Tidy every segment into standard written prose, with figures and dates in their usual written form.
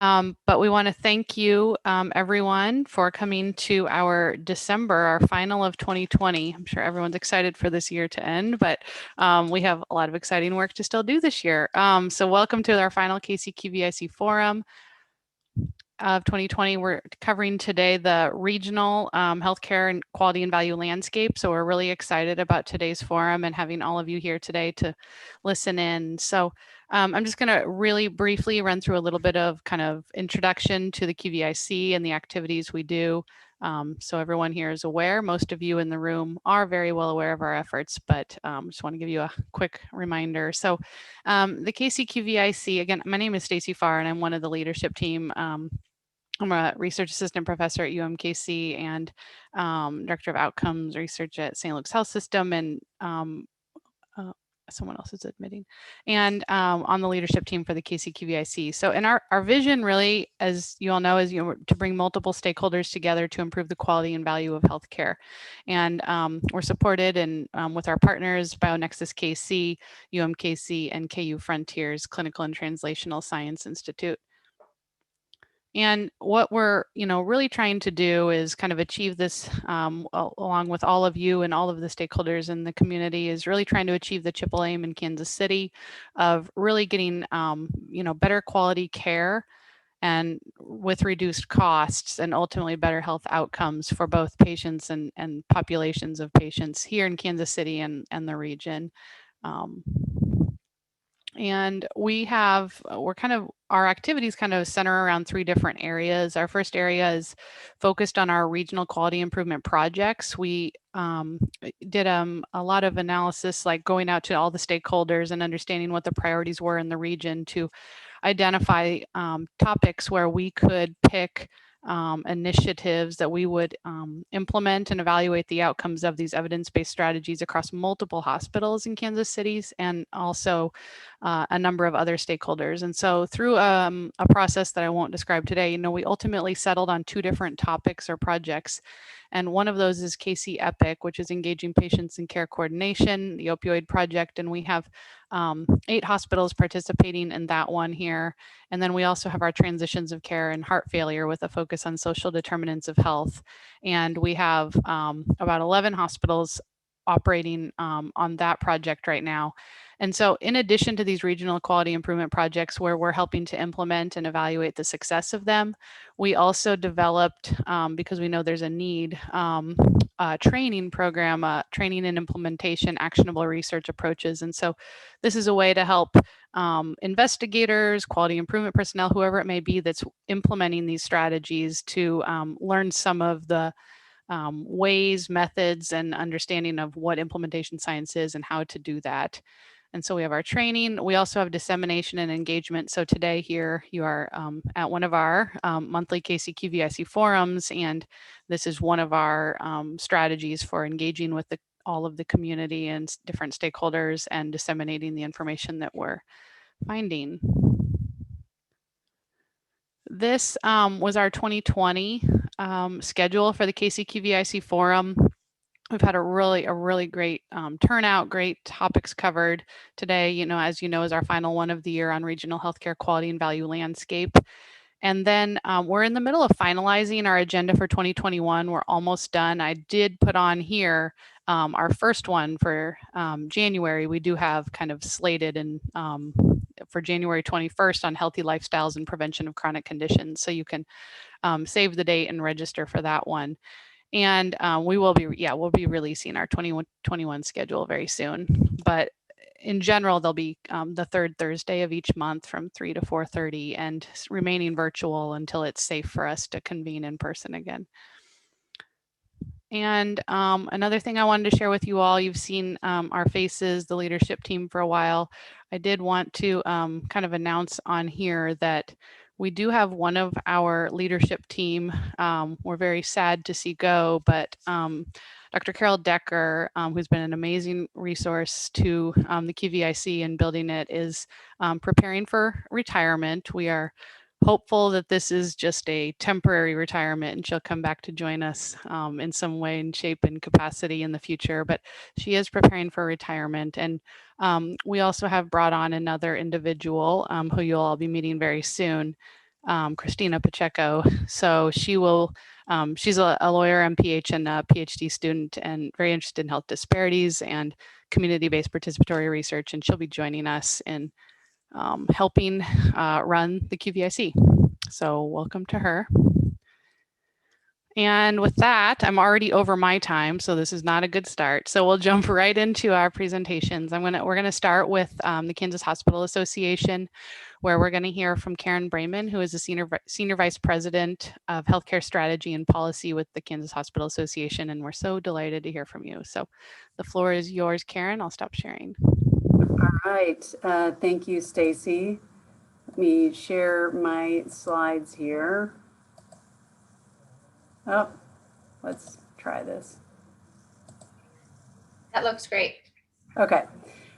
But we want to thank you, everyone, for coming to our December, our final of 2020. I'm sure everyone's excited for this year to end, but we have a lot of exciting work to still do this year. So welcome to our final KCQVIC Forum of 2020. We're covering today the regional healthcare and quality and value landscape. So we're really excited about today's forum and having all of you here today to listen in. So I'm just going to really briefly run through a little bit of kind of introduction to the QVIC and the activities we do. So everyone here is aware. Most of you in the room are very well aware of our efforts, but just want to give you a quick reminder. So the KCQVIC, again, my name is Stacy Farr and I'm one of the leadership team. I'm a research assistant professor at UMKC and director of outcomes research at St. Luke's Health System, and uh, someone else is admitting, and on the leadership team for the KCQVIC. So, and our vision really, as you all know, is to bring multiple stakeholders together to improve the quality and value of healthcare. And we're supported and with our partners, BioNexus KC, UMKC, and KU Frontiers Clinical and Translational Science Institute. And what we're, really trying to do is kind of achieve this along with all of you and all of the stakeholders in the community is really trying to achieve the triple aim in Kansas City of really getting, better quality care and with reduced costs and ultimately better health outcomes for both patients and populations of patients here in Kansas City and the region. And our activities kind of center around three different areas. Our first area is focused on our regional quality improvement projects. We did a lot of analysis, like going out to all the stakeholders and understanding what the priorities were in the region to identify topics where we could pick initiatives that we would implement and evaluate the outcomes of these evidence-based strategies across multiple hospitals in Kansas City and also a number of other stakeholders. And so through a process that I won't describe today, we ultimately settled on two different topics or projects. And one of those is KC EPIC, which is engaging patients in care coordination, the opioid project. And we have 8 hospitals participating in that one here. And then we also have our transitions of care and heart failure with a focus on social determinants of health. And we have about 11 hospitals operating on that project right now. And so in addition to these regional quality improvement projects where we're helping to implement and evaluate the success of them, we also developed, because we know there's a need, a training program, training and implementation, actionable research approaches. And so this is a way to help investigators, quality improvement personnel, whoever it may be that's implementing these strategies to learn some of the ways, methods, and understanding of what implementation science is and how to do that. And so we have our training. We also have dissemination and engagement. So today here you are at one of our monthly KCQVIC forums, and this is one of our strategies for engaging with all of the community and different stakeholders and disseminating the information that we're finding. This was our 2020 schedule for the KCQVIC forum. We've had a really great turnout, great topics covered today. As you know, is our final one of the year on regional healthcare quality and value landscape. And then we're in the middle of finalizing our agenda for 2021. We're almost done. I did put on here our first one for January. We do have kind of slated and for January 21st on healthy lifestyles and prevention of chronic conditions. So you can save the date and register for that one. And we'll be releasing our 2021 schedule very soon. But in general, they'll be the third Thursday of each month from 3 to 4:30 and remaining virtual until it's safe for us to convene in person again. And another thing I wanted to share with you all, you've seen our faces, the leadership team for a while. I did want to kind of announce on here that we do have one of our leadership team. We're very sad to see go, but Dr. Carol Decker, who's been an amazing resource to the QVIC and building it, is preparing for retirement. We are hopeful that this is just a temporary retirement and she'll come back to join us in some way and shape and capacity in the future, but she is preparing for retirement. And we also have brought on another individual who you'll all be meeting very soon. Christina Pacheco. So she will, she's a lawyer, MPH, and a PhD student, and very interested in health disparities and community-based participatory research. And she'll be joining us in helping run the QVIC. So welcome to her. And with that, I'm already over my time, so this is not a good start. So we'll jump right into our presentations. We're gonna start with the Kansas Hospital Association, where we're gonna hear from Karen Brayman, who is the Senior Vice President of Healthcare Strategy and Policy with the Kansas Hospital Association, and we're so delighted to hear from you. So the floor is yours, Karen. I'll stop sharing. All right, thank you, Stacy. Let me share my slides here. Oh, let's try this. That looks great. Okay.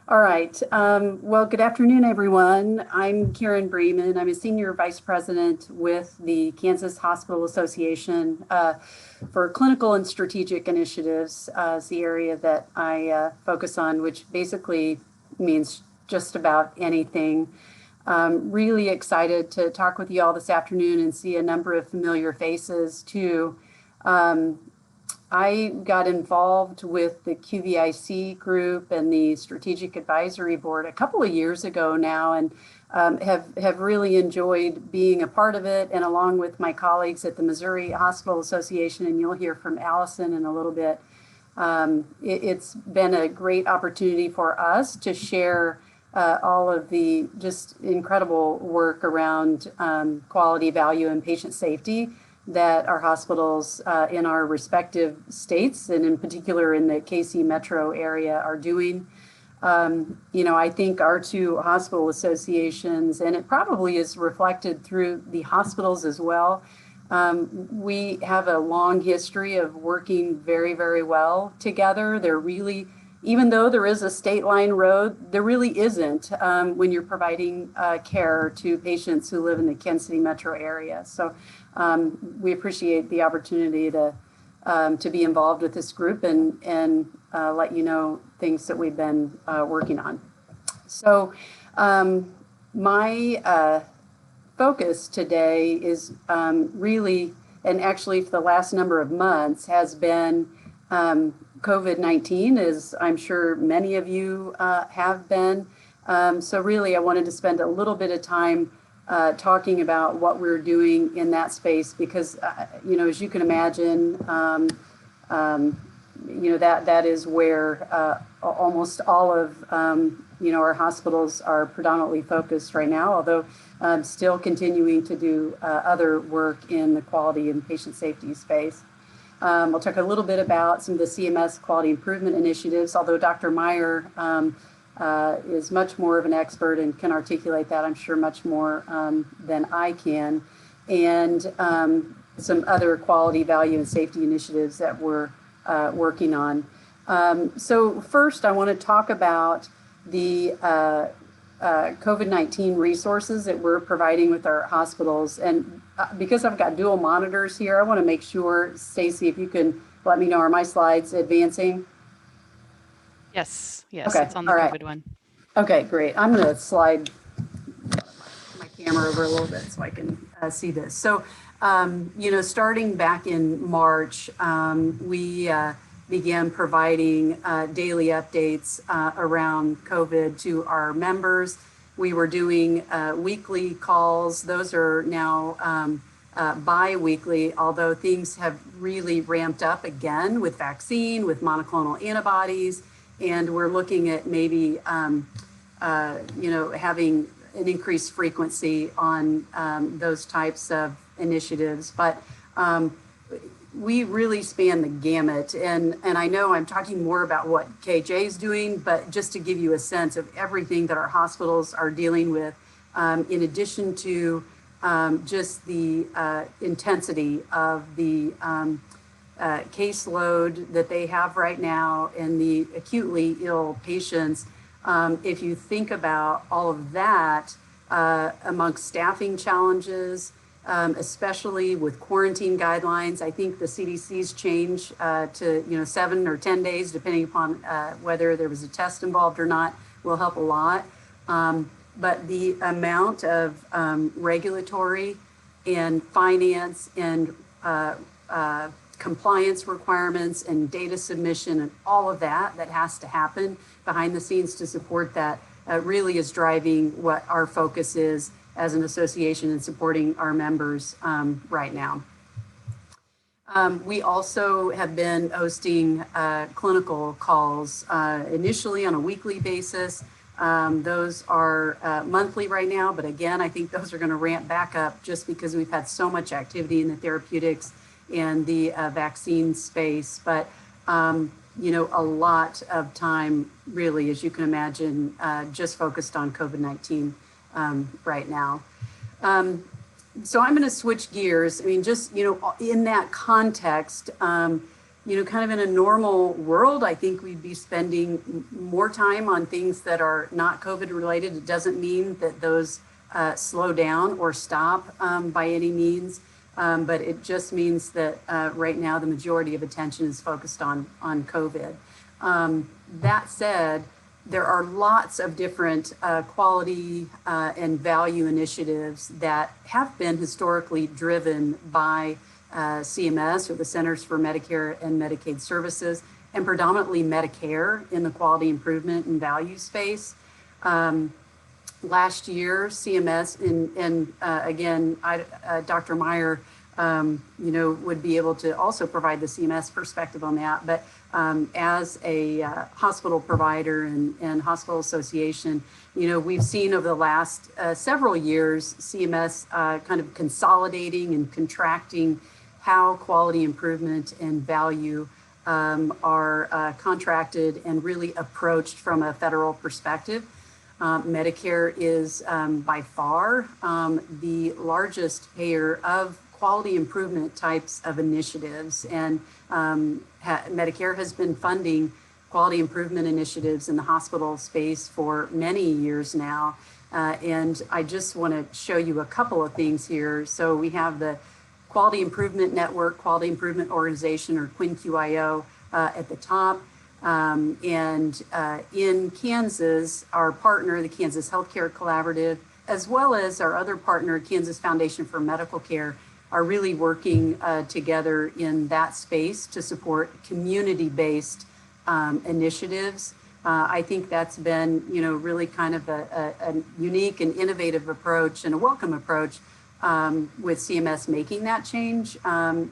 All right. Well, good afternoon, everyone. I'm Karen Brayman. I'm a Senior Vice President with the Kansas Hospital Association for Clinical and Strategic Initiatives. Is the area that I focus on, which basically means just about anything. Really excited to talk with you all this afternoon and see a number of familiar faces too. I got involved with the QVIC group and the Strategic Advisory Board a couple of years ago now, and have really enjoyed being a part of it, and along with my colleagues at the Missouri Hospital Association, and you'll hear from Allison in a little bit. It's been a great opportunity for us to share all of the just incredible work around quality, value, and patient safety that our hospitals in our respective states, and in particular in the KC metro area, are doing. I think our two hospital associations, and it probably is reflected through the hospitals as well, we have a long history of working very, very well together. They're really, even though there is a state line road, there really isn't when you're providing care to patients who live in the Kansas City metro area. So we appreciate the opportunity to be involved with this group and let you know things that we've been working on. So my focus today is really, and actually for the last number of months, has been COVID-19, as I'm sure many of you have been. So really, I wanted to spend a little bit of time talking about what we're doing in that space, because, as you can imagine, that is where almost all of, our hospitals are predominantly focused right now, although still continuing to do other work in the quality and patient safety space. We'll talk a little bit about some of the CMS quality improvement initiatives, although Dr. Meyer is much more of an expert and can articulate that, I'm sure, much more than I can, and some other quality, value, and safety initiatives that we're working on. So first, I want to talk about the COVID-19 resources that we're providing with our hospitals. And because I've got dual monitors here, I want to make sure, Stacy, if you can let me know, are my slides advancing? Yes, okay. It's on the All COVID right. one. Okay, great. I'm going to slide my camera over a little bit so I can see this. So, starting back in March, we began providing daily updates around COVID to our members. We were doing weekly calls. Those are now bi-weekly, although things have really ramped up again with vaccine, with monoclonal antibodies, and we're looking at maybe, having an increased frequency on those types of initiatives. But we really span the gamut. And I know I'm talking more about what KJ is doing, but just to give you a sense of everything that our hospitals are dealing with, in addition to just the intensity of the caseload that they have right now and the acutely ill patients. If you think about all of that amongst staffing challenges, especially with quarantine guidelines, I think the CDC's change to 7 or 10 days, depending upon whether there was a test involved or not, will help a lot. But the amount of regulatory and finance and compliance requirements and data submission and all of that has to happen behind the scenes to support that really is driving what our focus is as an association and supporting our members right now. We also have been hosting clinical calls initially on a weekly basis. Those are monthly right now, but again, I think those are going to ramp back up just because we've had so much activity in the therapeutics and the vaccine space. But you know, a lot of time really, as you can imagine, just focused on COVID-19 right now. So I'm going to switch gears. I mean, just, you know, in that context, you know, kind of in a normal world, I think we'd be spending more time on things that are not COVID related. It doesn't mean that those slow down or stop by any means, but it just means that right now the majority of attention is focused on COVID. That said, there are lots of different quality and value initiatives that have been historically driven by CMS, or the Centers for Medicare and Medicaid Services, and predominantly Medicare in the quality improvement and value space. Last year, CMS, and again, Dr. Meyer, you know, would be able to also provide the CMS perspective on that. But as a hospital provider and hospital association, you know, we've seen over the last several years, CMS kind of consolidating and contracting how quality improvement and value are contracted and really approached from a federal perspective. Medicare is by far the largest payer of quality improvement types of initiatives, and Medicare has been funding quality improvement initiatives in the hospital space for many years now. And I just want to show you a couple of things here. So we have the Quality Improvement Network, Quality Improvement Organization, or QINQIO, at the top. And in Kansas, our partner, the Kansas Healthcare Collaborative, as well as our other partner, Kansas Foundation for Medical Care, are really working together in that space to support community-based initiatives. I think that's been, you know, really kind of a unique and innovative approach and a welcome approach with CMS making that change,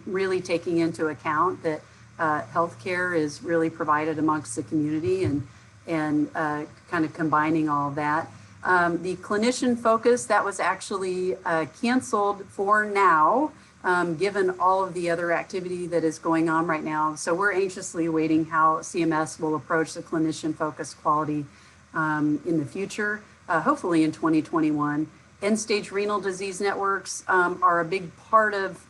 really taking into account that healthcare is really provided amongst the community and kind of combining all of that. The clinician focus, that was actually canceled for now, given all of the other activity that is going on right now. So we're anxiously awaiting how CMS will approach the clinician focused quality in the future, hopefully in 2021. End-stage renal disease networks are a big part of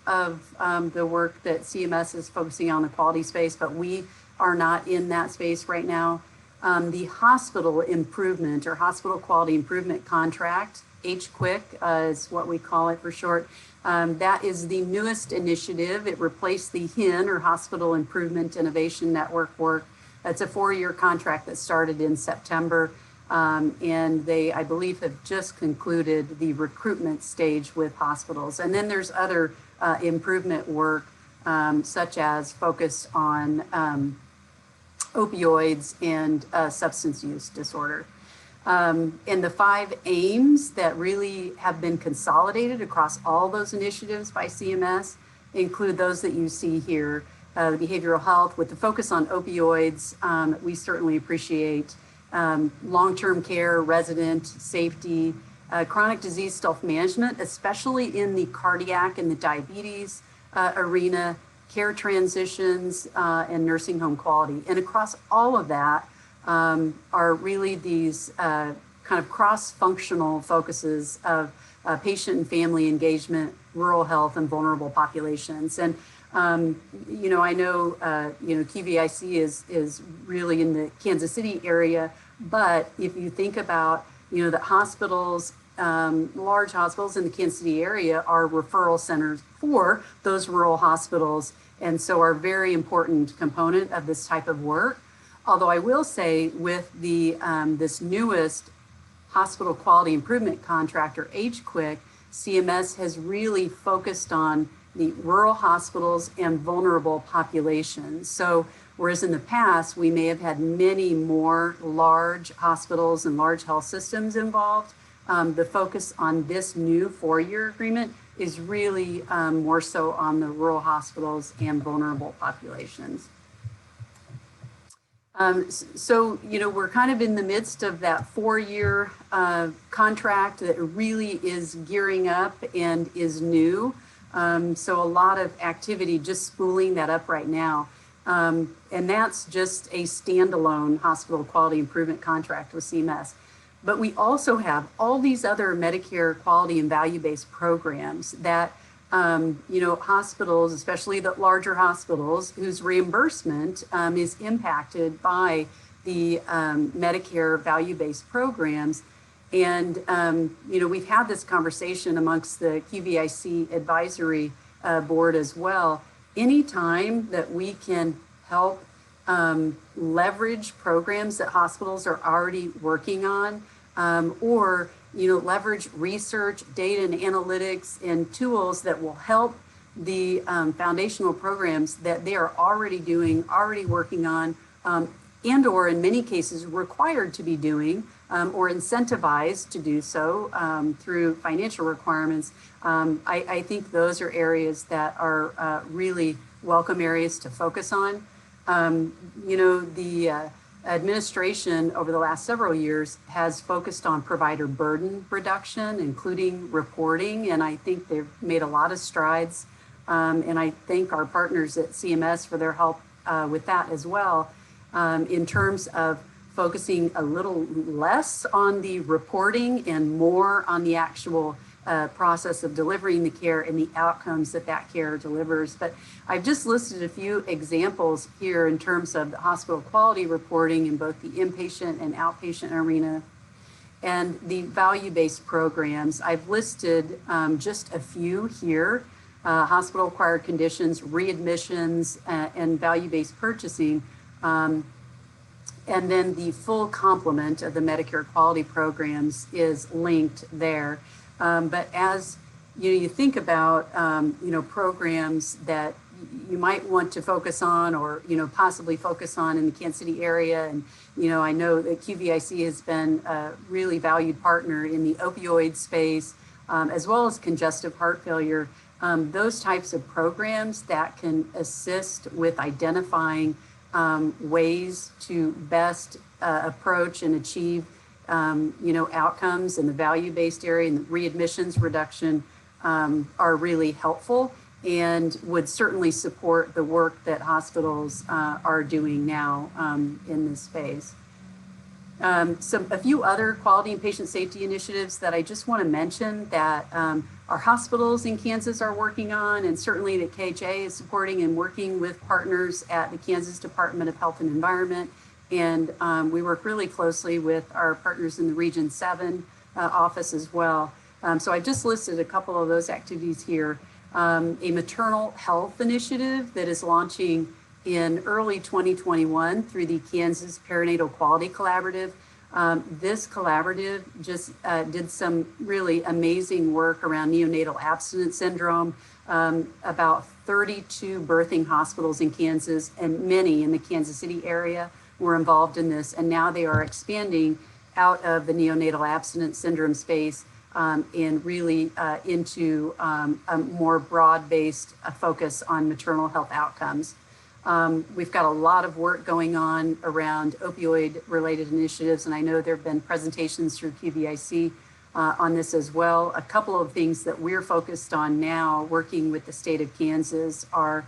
the work that CMS is focusing on the quality space, but we are not in that space right now. The hospital improvement or hospital quality improvement contract, HQIC is what we call it for short. That is the newest initiative. It replaced the HIN, or Hospital Improvement Innovation Network work. It's a 4-year contract that started in September. And they, I believe, have just concluded the recruitment stage with hospitals. And then there's other improvement work, such as focus on opioids and substance use disorder. And the 5 aims that really have been consolidated across all those initiatives by CMS include those that you see here. Behavioral health with the focus on opioids, we certainly appreciate. Long-term care, resident safety, chronic disease self-management, especially in the cardiac and the diabetes arena, care transitions, and nursing home quality. And across all of that are really these kind of cross-functional focuses of patient and family engagement, rural health, and vulnerable populations. And you know, I know, you know, QVIC is really in the Kansas City area, but if you think about, you know, that hospitals, large hospitals in the Kansas City area are referral centers for those rural hospitals, and so are a very important component of this type of work. Although I will say with the this newest hospital quality improvement contract, or HQIC, CMS has really focused on the rural hospitals and vulnerable populations. So whereas in the past, we may have had many more large hospitals and large health systems involved, the focus on this new 4-year agreement is really more so on the rural hospitals and vulnerable populations. So, you know, we're kind of in the midst of that 4-year contract that really is gearing up and is new. So a lot of activity just spooling that up right now. And that's just a standalone hospital quality improvement contract with CMS. But we also have all these other Medicare quality and value-based programs that, you know, hospitals, especially the larger hospitals, whose reimbursement is impacted by the Medicare value-based programs. And, you know, we've had this conversation amongst the QVIC advisory board as well. Anytime that we can help leverage programs that hospitals are already working on, or, you know, leverage research, data and analytics and tools that will help the foundational programs that they are already doing, already working on, and or in many cases required to be doing, or incentivized to do so through financial requirements. I think those are areas that are really welcome areas to focus on. You know, the administration over the last several years has focused on provider burden reduction, including reporting, and I think they've made a lot of strides. And I thank our partners at CMS for their help with that as well, in terms of focusing a little less on the reporting and more on the actual process of delivering the care and the outcomes that that care delivers. But I've just listed a few examples here in terms of the hospital quality reporting in both the inpatient and outpatient arena and the value-based programs. I've listed just a few here: hospital acquired conditions, readmissions, and value-based purchasing. And then the full complement of the Medicare quality programs is linked there. But as you think about, you know, programs that you might want to focus on, or, you know, possibly focus on in the Kansas City area. And, you know, I know that QVIC has been a really valued partner in the opioid space, as well as congestive heart failure. Those types of programs that can assist with identifying ways to best approach and achieve, you know, outcomes in the value-based area and the readmissions reduction are really helpful and would certainly support the work that hospitals are doing now in this space. A few other quality and patient safety initiatives that I just want to mention that our hospitals in Kansas are working on, and certainly that KHA is supporting and working with partners at the Kansas Department of Health and Environment. And we work really closely with our partners in the Region 7 office as well. So I just listed a couple of those activities here. A maternal health initiative that is launching in early 2021 through the Kansas Perinatal Quality Collaborative. This collaborative just did some really amazing work around neonatal abstinence syndrome. About 32 birthing hospitals in Kansas and many in the Kansas City area were involved in this, and now they are expanding out of the neonatal abstinence syndrome space and really into a more broad-based focus on maternal health outcomes. We've got a lot of work going on around opioid-related initiatives, and I know there have been presentations through QVIC on this as well. A couple of things that we're focused on now, working with the state of Kansas, are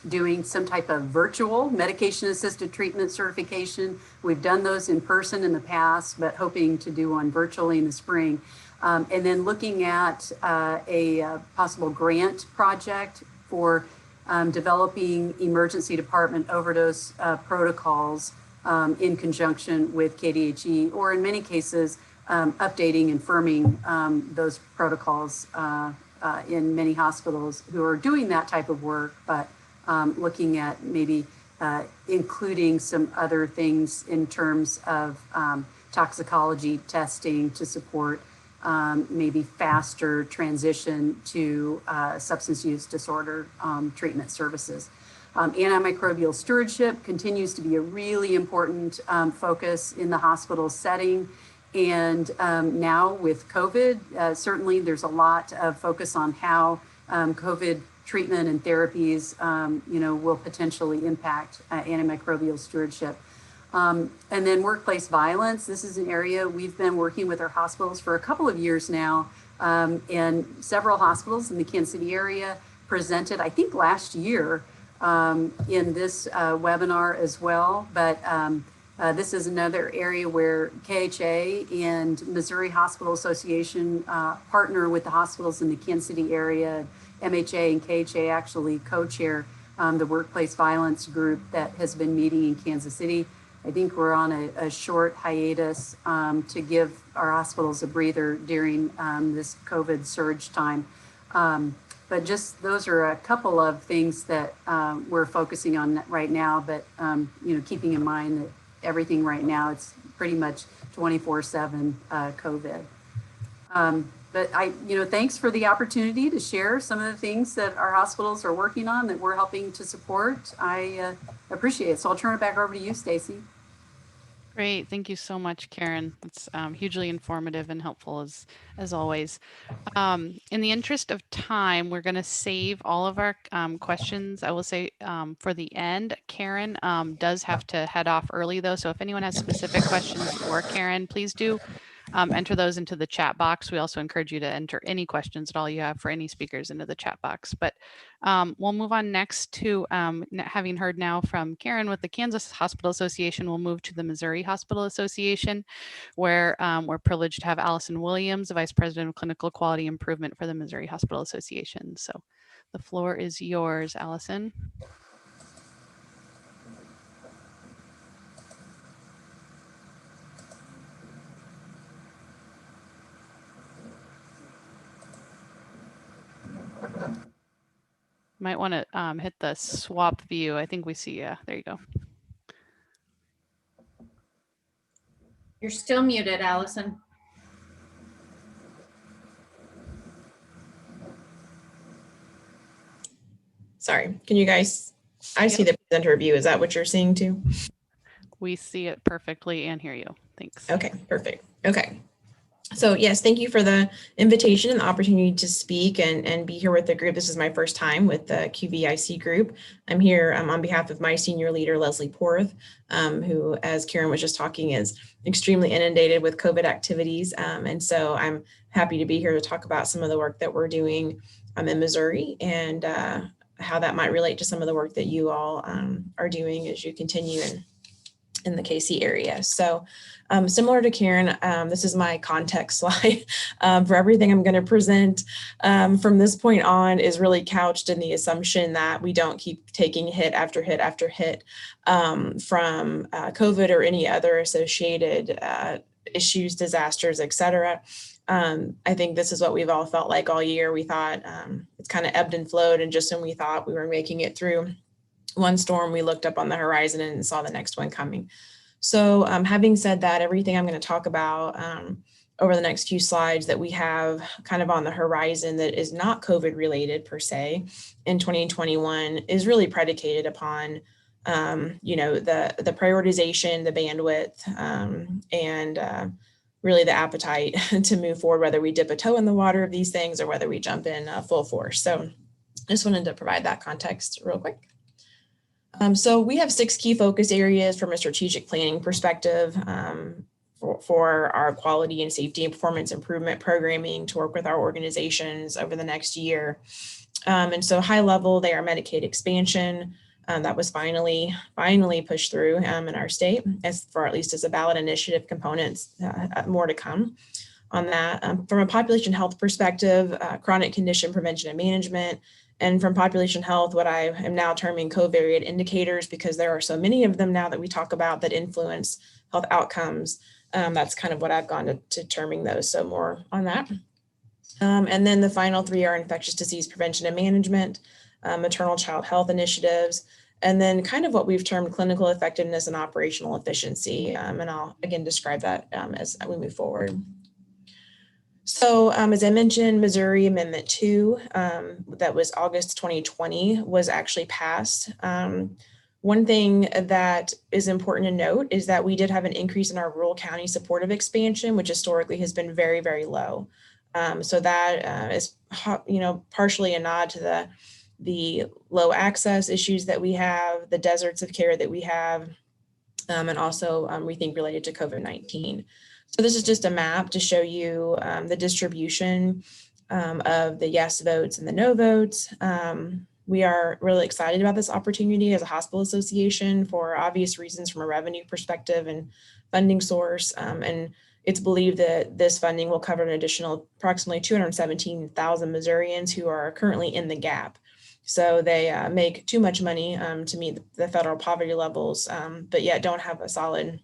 doing some type of virtual medication-assisted treatment certification. We've done those in person in the past, but hoping to do one virtually in the spring. And then looking at a possible grant project for developing emergency department overdose protocols in conjunction with KDHE, or in many cases, updating and firming those protocols in many hospitals who are doing that type of work, but looking at maybe including some other things in terms of toxicology testing to support maybe faster transition to substance use disorder treatment services. Antimicrobial stewardship continues to be a really important focus in the hospital setting. And now with COVID, certainly there's a lot of focus on how COVID treatment and therapies, will potentially impact antimicrobial stewardship. And then workplace violence. This is an area we've been working with our hospitals for a couple of years now. And several hospitals in the Kansas City area presented, I think last year, in this webinar as well. But this is another area where KHA and Missouri Hospital Association partner with the hospitals in the Kansas City area. MHA and KHA actually co-chair the workplace violence group that has been meeting in Kansas City. I think we're on a short hiatus to give our hospitals a breather during this COVID surge time. But just those are a couple of things that we're focusing on right now, but keeping in mind that everything right now, it's pretty much 24/7 COVID. But thanks for the opportunity to share some of the things that our hospitals are working on that we're helping to support. I appreciate it. So I'll turn it back over to you, Stacy. Great. Thank you so much, Karen. It's hugely informative and helpful as always. In the interest of time, we're going to save all of our questions. I will say for the end, Karen does have to head off early though. So if anyone has specific questions for Karen, please do enter those into the chat box. We also encourage you to enter any questions at all you have for any speakers into the chat box. But we'll move on next to having heard now from Karen with the Kansas Hospital Association, we'll move to the Missouri Hospital Association, where we're privileged to have Allison Williams, the Vice President of Clinical Quality Improvement for the Missouri Hospital Association. So the floor is yours, Allison. Might want to hit the swap view. I think we see, yeah, there you go. You're still muted, Allison. Sorry, can you guys, I see the presenter view. Is that what you're seeing too? We see it perfectly and hear you. Thanks. Okay, perfect. Okay. So yes, thank you for the invitation and the opportunity to speak and be here with the group. This is my first time with the QVIC group. I'm here on behalf of my senior leader, Leslie Porth, who, as Karen was just talking, is extremely inundated with COVID activities. And so I'm happy to be here to talk about some of the work that we're doing in Missouri and how that might relate to some of the work that you all are doing as you continue in the KC area. So similar to Karen, this is my context slide for everything I'm going to present from this point on is really couched in the assumption that we don't keep taking hit after hit after hit from COVID or any other associated issues, disasters, et cetera. I think this is what we've all felt like all year. We thought it's kind of ebbed and flowed, and just when we thought we were making it through one storm, we looked up on the horizon and saw the next one coming. So having said that, everything I'm going to talk about over the next few slides that we have kind of on the horizon that is not COVID related per se in 2021 is really predicated upon, the prioritization, the bandwidth, and really the appetite to move forward, whether we dip a toe in the water of these things or whether we jump in full force. So I just wanted to provide that context real quick. So we have 6 key focus areas from a strategic planning perspective for our quality and safety and performance improvement programming to work with our organizations over the next year. And so high level, they are Medicaid expansion. That was finally pushed through in our state as for at least as a ballot initiative components, more to come on that. From a population health perspective, chronic condition prevention and management. And from population health, what I am now terming covariate indicators, because there are so many of them now that we talk about that influence health outcomes. That's kind of what I've gone to terming those. So more on that. And then the final 3 are infectious disease prevention and management, maternal child health initiatives, and then kind of what we've termed clinical effectiveness and operational efficiency. And I'll again describe that as we move forward. So as I mentioned, Missouri Amendment 2, that was August 2020, was actually passed. One thing that is important to note is that we did have an increase in our rural county supportive expansion, which historically has been very, very low. So that is, partially a nod to the low access issues that we have, the deserts of care that we have, and also we think related to COVID-19. So this is just a map to show you the distribution of the yes votes and the no votes. We are really excited about this opportunity as a hospital association for obvious reasons from a revenue perspective and funding source. And it's believed that this funding will cover an additional approximately 217,000 Missourians who are currently in the gap. So they make too much money to meet the federal poverty levels, but yet don't have a solid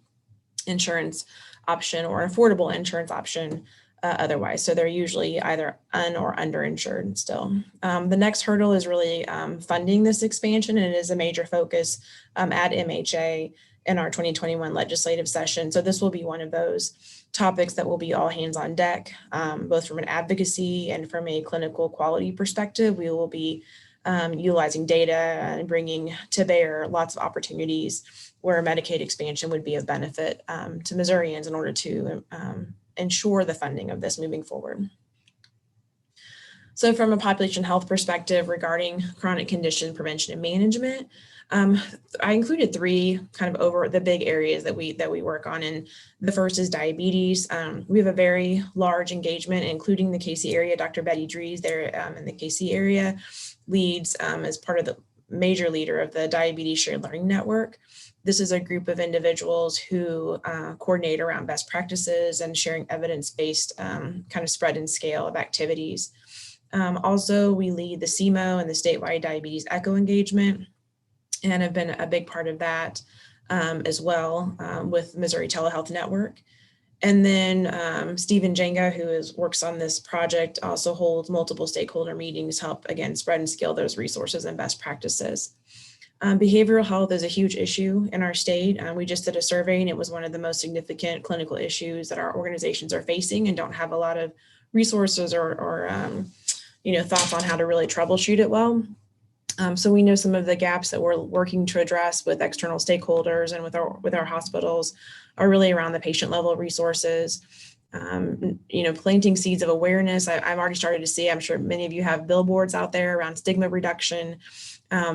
insurance option or affordable insurance option otherwise. So they're usually either or underinsured still. The next hurdle is really funding this expansion, and it is a major focus at MHA in our 2021 legislative session. So this will be one of those topics that will be all hands on deck, both from an advocacy and from a clinical quality perspective. We will be utilizing data and bringing to bear lots of opportunities where Medicaid expansion would be of benefit to Missourians in order to ensure the funding of this moving forward. So from a population health perspective regarding chronic condition prevention and management, I included three kind of over the big areas that we work on. And the first is diabetes. We have a very large engagement, including the KC area. Dr. Betty Dries there in the KC area leads as part of the major leader of the Diabetes Shared Learning Network. This is a group of individuals who coordinate around best practices and sharing evidence-based kind of spread and scale of activities. Also, we lead the CMO and the statewide diabetes echo engagement, and have been a big part of that as well with Missouri Telehealth Network. And then Stephen Jenga, who works on this project, also holds multiple stakeholder meetings to help, again, spread and scale those resources and best practices. Behavioral health is a huge issue in our state. We just did a survey, and it was one of the most significant clinical issues that our organizations are facing and don't have a lot of resources or thoughts on how to really troubleshoot it well. So we know some of the gaps that we're working to address with external stakeholders and with our hospitals are really around the patient level resources, planting seeds of awareness. I've already started to see, I'm sure many of you have billboards out there around stigma reduction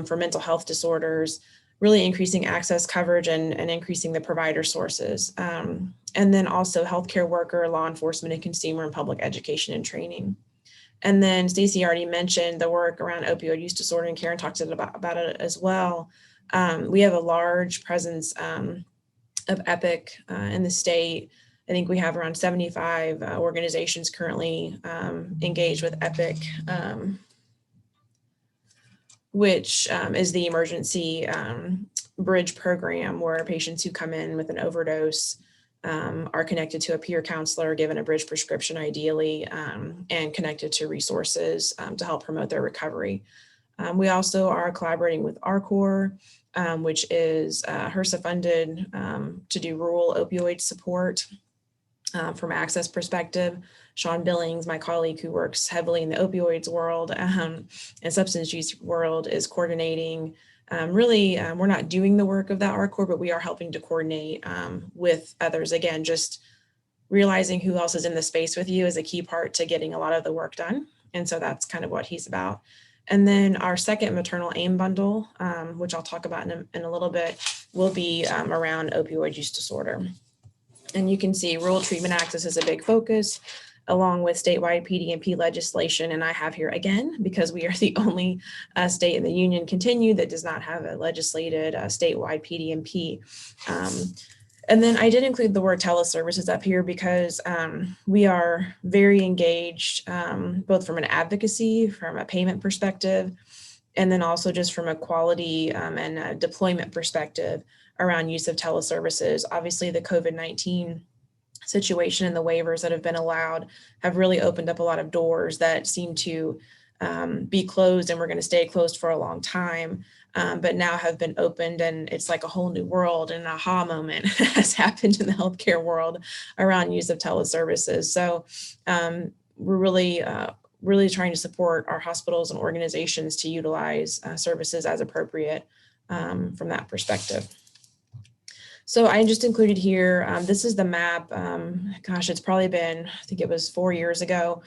for mental health disorders, really increasing access coverage and increasing the provider sources. And then also healthcare worker, law enforcement, and consumer and public education and training. And then Stacey already mentioned the work around opioid use disorder, and Karen talked about it as well. We have a large presence of EPIC in the state. I think we have around 75 organizations currently engaged with EPIC, which is the emergency bridge program where patients who come in with an overdose are connected to a peer counselor, given a bridge prescription ideally, and connected to resources to help promote their recovery. We also are collaborating with RCOR, which is HRSA funded to do rural opioid support from access perspective. Sean Billings, my colleague who works heavily in the opioids world and substance use world, is coordinating. We're not doing the work of that RCOR, but we are helping to coordinate with others. Again, just realizing who else is in the space with you is a key part to getting a lot of the work done. And so that's kind of what he's about. And then our second maternal AIM bundle, which I'll talk about in a little bit, will be around opioid use disorder. And you can see rural treatment access is a big focus, along with statewide PDMP legislation. And I have here again, because we are the only state in the union continued that does not have a legislated statewide PDMP. And then I did include the word teleservices up here because we are very engaged, both from an advocacy, from a payment perspective, and then also just from a quality and a deployment perspective around use of teleservices. Obviously, the COVID-19 situation and the waivers that have been allowed have really opened up a lot of doors that seem to be closed and were going to stay closed for a long time, but now have been opened, and it's like a whole new world, and an aha moment has happened in the healthcare world around use of teleservices. So we're really trying to support our hospitals and organizations to utilize services as appropriate from that perspective. So I just included here, this is the map. Gosh, it's probably been, I think it was 4 years ago.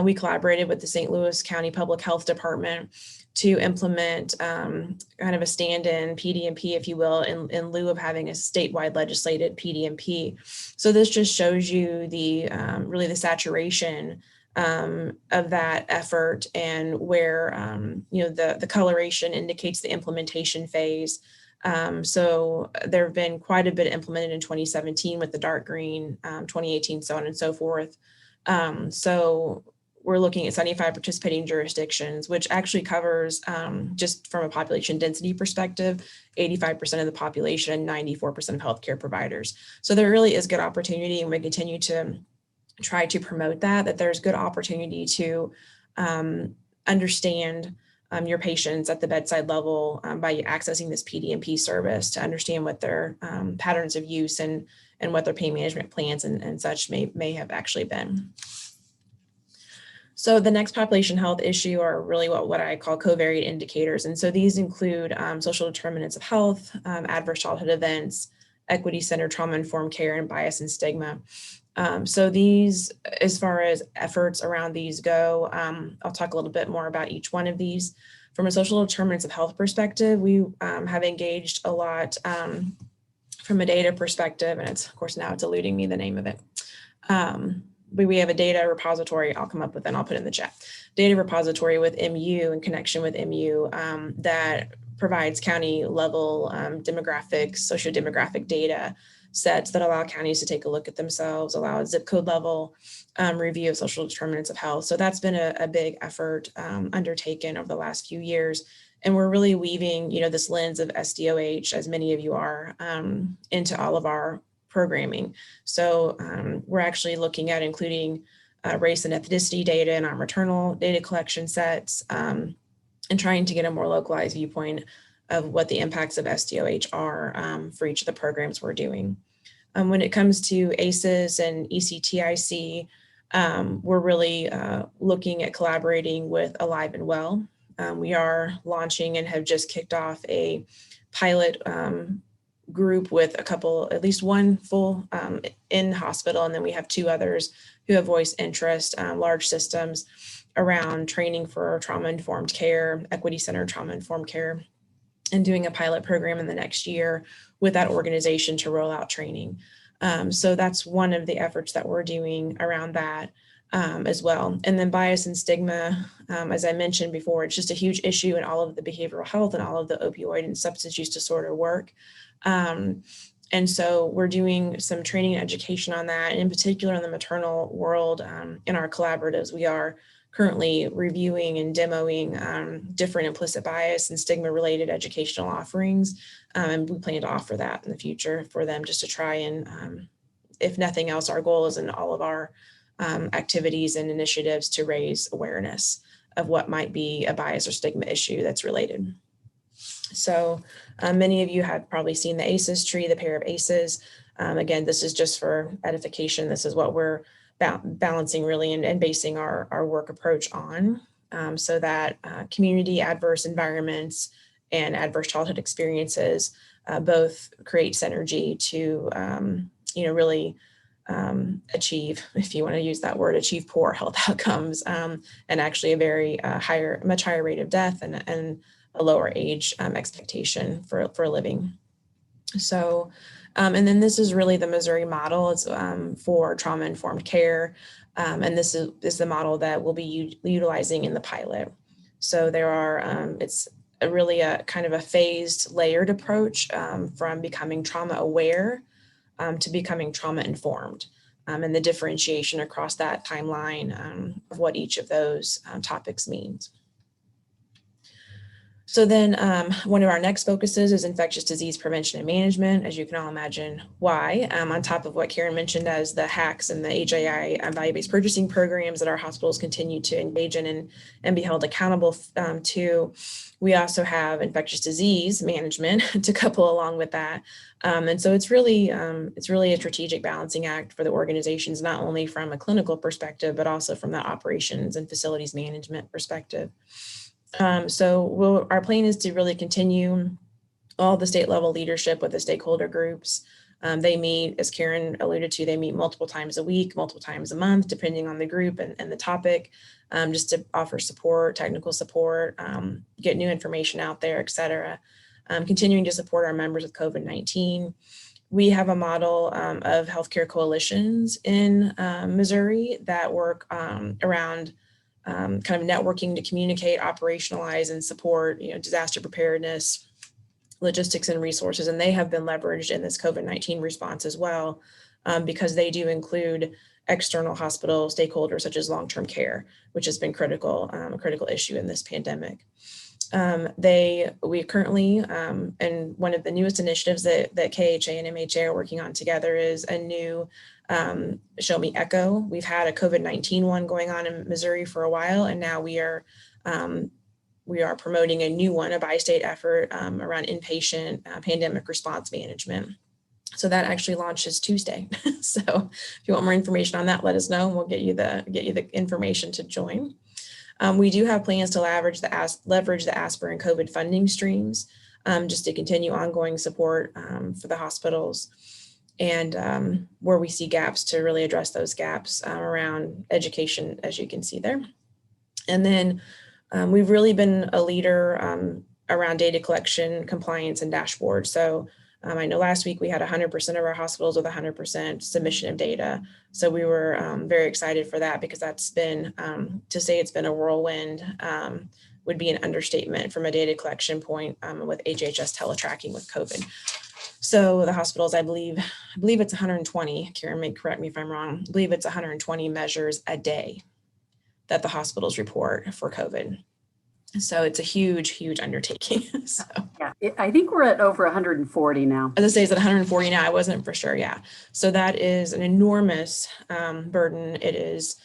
We collaborated with the St. Louis County Public Health Department to implement kind of a stand-in PDMP, if you will, in lieu of having a statewide legislated PDMP. So this just shows you the really the saturation of that effort, and where the coloration indicates the implementation phase. So there have been quite a bit implemented in 2017 with the dark green, 2018, so on and so forth. So we're looking at 75 participating jurisdictions, which actually covers, just from a population density perspective, 85% of the population and 94% of healthcare providers. So there really is good opportunity, and we continue to try to promote that there's good opportunity to understand your patients at the bedside level by accessing this PDMP service, to understand what their patterns of use and what their pain management plans and such may have actually been. So the next population health issue are really what I call covariate indicators. And so these include social determinants of health, adverse childhood events, equity-centered trauma-informed care, and bias and stigma. So these, as far as efforts around these go, I'll talk a little bit more about each one of these. From a social determinants of health perspective, we have engaged a lot from a data perspective, and it's, of course, now it's eluding me the name of it. We have a data repository I'll come up with, and I'll put in the chat. Data repository with MU, in connection with MU, that provides county level demographics, socio-demographic data sets that allow counties to take a look at themselves, allow a zip code level review of social determinants of health. So that's been a big effort undertaken over the last few years. And we're really weaving, this lens of SDOH, as many of you are, into all of our programming. So we're actually looking at including race and ethnicity data in our maternal data collection sets, and trying to get a more localized viewpoint of what the impacts of SDOH are for each of the programs we're doing. When it comes to ACEs and ECTIC, we're really looking at collaborating with Alive and Well. We are launching and have just kicked off a pilot group with at least one full in hospital, and then we have 2 others who have voiced interest, large systems around training for trauma-informed care, equity-centered trauma-informed care, and doing a pilot program in the next year with that organization to roll out training. So that's one of the efforts that we're doing around that as well. And then bias and stigma, as I mentioned before, it's just a huge issue in all of the behavioral health and all of the opioid and substance use disorder work. And so we're doing some training and education on that. And in particular in the maternal world, in our collaboratives, we are currently reviewing and demoing different implicit bias and stigma related educational offerings. And we plan to offer that in the future for them, just to try and, if nothing else, our goal is in all of our activities and initiatives to raise awareness of what might be a bias or stigma issue that's related. So many of you have probably seen the ACEs tree, the pair of ACEs. Again, this is just for edification. This is what we're balancing really and basing our work approach on, so that community adverse environments and adverse childhood experiences both create synergy to really achieve, if you want to use that word, achieve poor health outcomes, and actually a very much higher rate of death and a lower age expectation for living. So, and then this is really the Missouri model. It's for trauma-informed care, and this is the model that we'll be utilizing in the pilot. So there are, it's really a kind of a phased, layered approach from becoming trauma aware to becoming trauma informed, and the differentiation across that timeline of what each of those topics means. So then one of our next focuses is infectious disease prevention and management, as you can all imagine why, on top of what Karen mentioned as the HACs and the HAI value-based purchasing programs that our hospitals continue to engage in and be held accountable to. We also have infectious disease management to couple along with that. And so it's really a strategic balancing act for the organizations, not only from a clinical perspective, but also from the operations and facilities management perspective. So our plan is to really continue all the state level leadership with the stakeholder groups. They meet, as Karen alluded to, they meet multiple times a week, multiple times a month, depending on the group and the topic, just to offer support, technical support, get new information out there, et cetera. Continuing to support our members with COVID-19. We have a model of healthcare coalitions in Missouri that work around kind of networking to communicate, operationalize, and support, disaster preparedness, logistics, and resources. And they have been leveraged in this COVID-19 response as well, because they do include external hospital stakeholders such as long-term care, which has been critical, a critical issue in this pandemic. We currently, and one of the newest initiatives that KHA and MHA are working on together is a new Show Me Echo. We've had a COVID-19 one going on in Missouri for a while, and now we are promoting a new one, a bi-state effort around inpatient pandemic response management. So that actually launches Tuesday. So if you want more information on that, let us know, and we'll get you the information to join. We do have plans to leverage the ASPR and COVID funding streams, just to continue ongoing support for the hospitals, and where we see gaps to really address those gaps around education, as you can see there. And then we've really been a leader around data collection, compliance, and dashboard. So I know last week we had 100% of our hospitals with 100% submission of data. So we were very excited for that, because that's been, to say it's been a whirlwind would be an understatement from a data collection point with HHS teletracking with COVID. So the hospitals, I believe it's 120, Karen may correct me if I'm wrong, I believe it's 120 measures a day that the hospitals report for COVID. So it's a huge, huge undertaking. So yeah, I think we're at over 140 now. As I say, it's at 140 now. I wasn't for sure. Yeah. So that is an enormous burden. It is,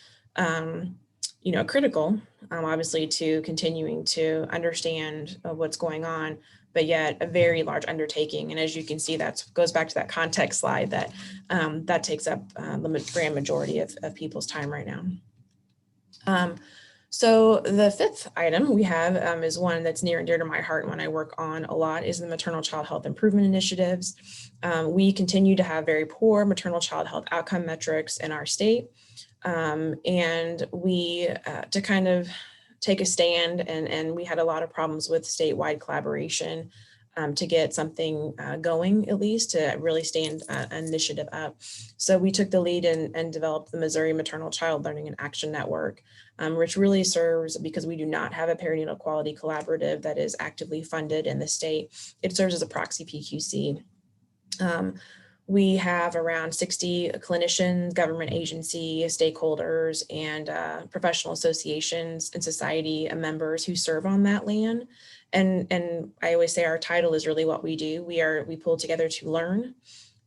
critical, obviously, to continuing to understand what's going on, but yet a very large undertaking. And as you can see, that goes back to that context slide that that takes up the grand majority of people's time right now. So the fifth item we have is one that's near and dear to my heart, and one I work on a lot, is the maternal child health improvement initiatives. We continue to have very poor maternal child health outcome metrics in our state. And we, to kind of take a stand, and we had a lot of problems with statewide collaboration to get something going, at least to really stand an initiative up. So we took the lead and developed the Missouri Maternal Child Learning and Action Network, which really serves, because we do not have a perinatal quality collaborative that is actively funded in the state, it serves as a proxy PQC. We have around 60 clinicians, government agency, stakeholders, and professional associations and society members who serve on that land. And I always say our title is really what we do. We pull together to learn,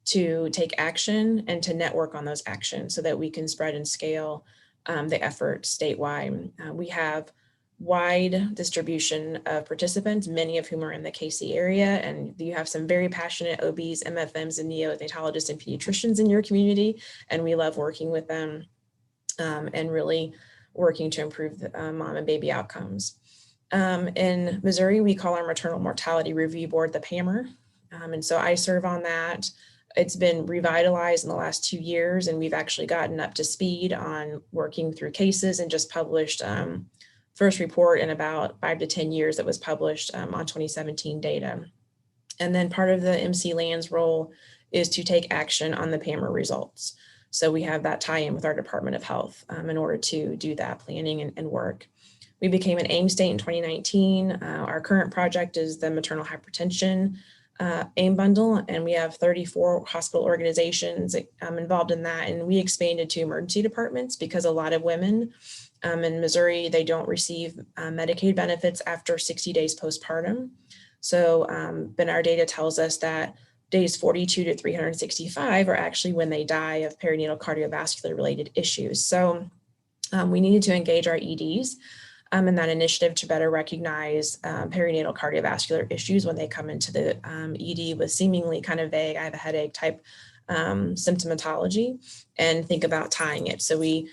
to take action, and to network on those actions so that we can spread and scale the effort statewide. We have wide distribution of participants, many of whom are in the KC area, and you have some very passionate OBs, MFMs, and neonatologists and pediatricians in your community, and we love working with them and really working to improve the mom and baby outcomes. In Missouri, we call our Maternal Mortality Review Board the PAMR, and so I serve on that. It's been revitalized in the last 2 years, and we've actually gotten up to speed on working through cases, and just published first report in about 5 to 10 years that was published on 2017 data. And then part of the MC Land's role is to take action on the PAMR results. So we have that tie-in with our Department of Health in order to do that planning and work. We became an AIM state in 2019. Our current project is the maternal hypertension AIM bundle, and we have 34 hospital organizations involved in that. And we expanded to emergency departments because a lot of women in Missouri, they don't receive Medicaid benefits after 60 days postpartum. So then our data tells us that days 42 to 365 are actually when they die of perinatal cardiovascular related issues. So we needed to engage our EDs in that initiative to better recognize perinatal cardiovascular issues when they come into the ED with seemingly kind of vague, I have a headache type symptomatology, and think about tying it. So we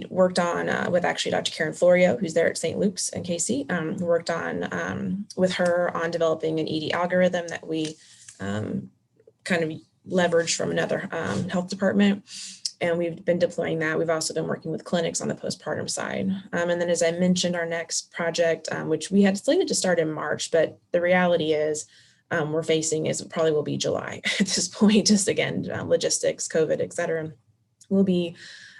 worked on with actually Dr. Karen Florio, who's there at St. Luke's in KC, worked on with her on developing an ED algorithm that we kind of leveraged from another health department. And we've been deploying that. We've also been working with clinics on the postpartum side. And then, as I mentioned, our next project, which we had slated to start in March, but the reality is we're facing is it probably will be July at this point, just again, logistics, COVID, et cetera, will be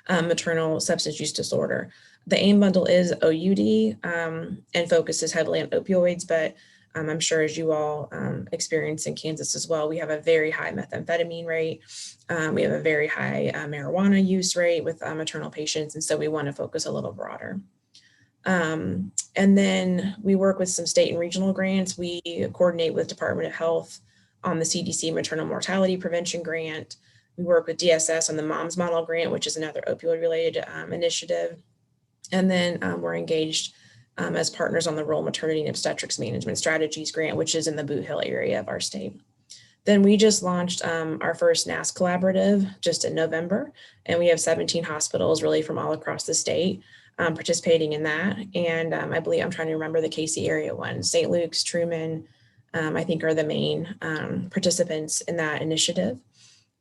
maternal substance use disorder. The AIM bundle is OUD and focuses heavily on opioids, but I'm sure as you all experience in Kansas as well, we have a very high methamphetamine rate. We have a very high marijuana use rate with maternal patients. And so we want to focus a little broader. And then we work with some state and regional grants. We coordinate with Department of Health on the CDC maternal mortality prevention grant. We work with DSS on the MOMS model grant, which is another opioid related initiative. And then we're engaged as partners on the Rural Maternity and Obstetrics Management Strategies grant, which is in the Boot Hill area of our state. Then we just launched our first NAS collaborative just in November, and we have 17 hospitals really from all across the state participating in that. And I believe, I'm trying to remember the KC area one, St. Luke's, Truman, I think are the main participants in that initiative.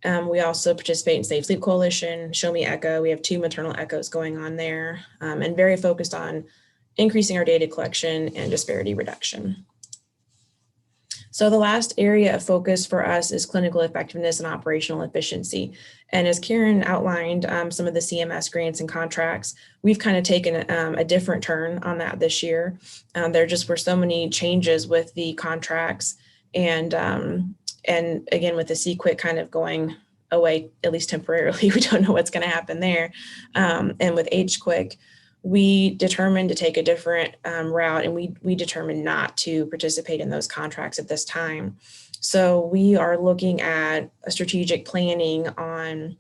We also participate in Safe Sleep Coalition, Show Me Echo. We have 2 maternal echoes going on there, and very focused on increasing our data collection and disparity reduction. So the last area of focus for us is clinical effectiveness and operational efficiency. And as Karen outlined, some of the CMS grants and contracts, we've kind of taken a different turn on that this year. There just were so many changes with the contracts, and again, with the CQUIC kind of going away, at least temporarily, we don't know what's going to happen there. And with HQuick, we determined to take a different route, and we determined not to participate in those contracts at this time. So we are looking at a strategic planning on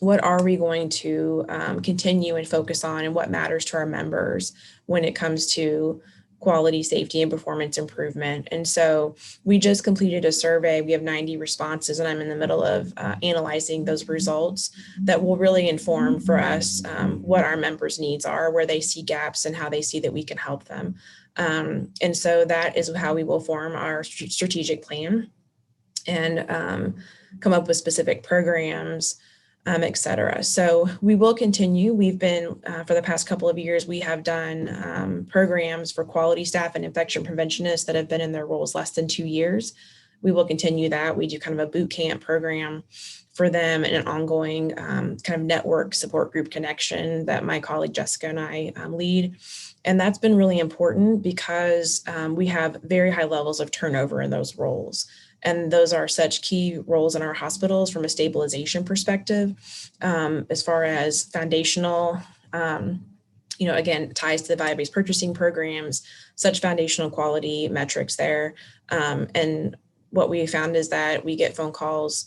what are we going to continue and focus on, and what matters to our members when it comes to quality, safety, and performance improvement. And so we just completed a survey. We have 90 responses, and I'm in the middle of analyzing those results that will really inform for us what our members' needs are, where they see gaps, and how they see that we can help them. And so that is how we will form our strategic plan and come up with specific programs, et cetera. So we will continue. We've been, for the past couple of years, we have done programs for quality staff and infection preventionists that have been in their roles less than 2 years. We will continue that. We do kind of a boot camp program for them, and an ongoing kind of network support group connection that my colleague Jessica and I lead. And that's been really important because we have very high levels of turnover in those roles. And those are such key roles in our hospitals from a stabilization perspective, as far as foundational, again, ties to the value-based purchasing programs, such foundational quality metrics there. And what we found is that we get phone calls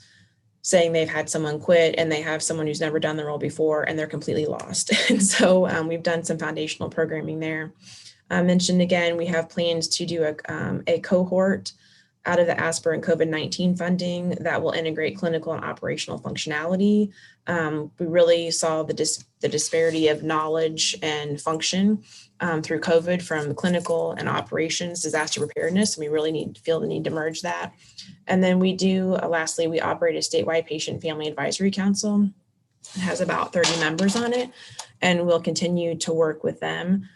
saying they've had someone quit, and they have someone who's never done the role before, and they're completely lost. And so we've done some foundational programming there. I mentioned again, we have plans to do a cohort out of the ASPR and COVID-19 funding that will integrate clinical and operational functionality. We really saw the disparity of knowledge and function through COVID from clinical and operations disaster preparedness. And we really feel the need to merge that. And then we do, lastly, we operate a statewide patient family advisory council. It has about 30 members on it, and we'll continue to work with them.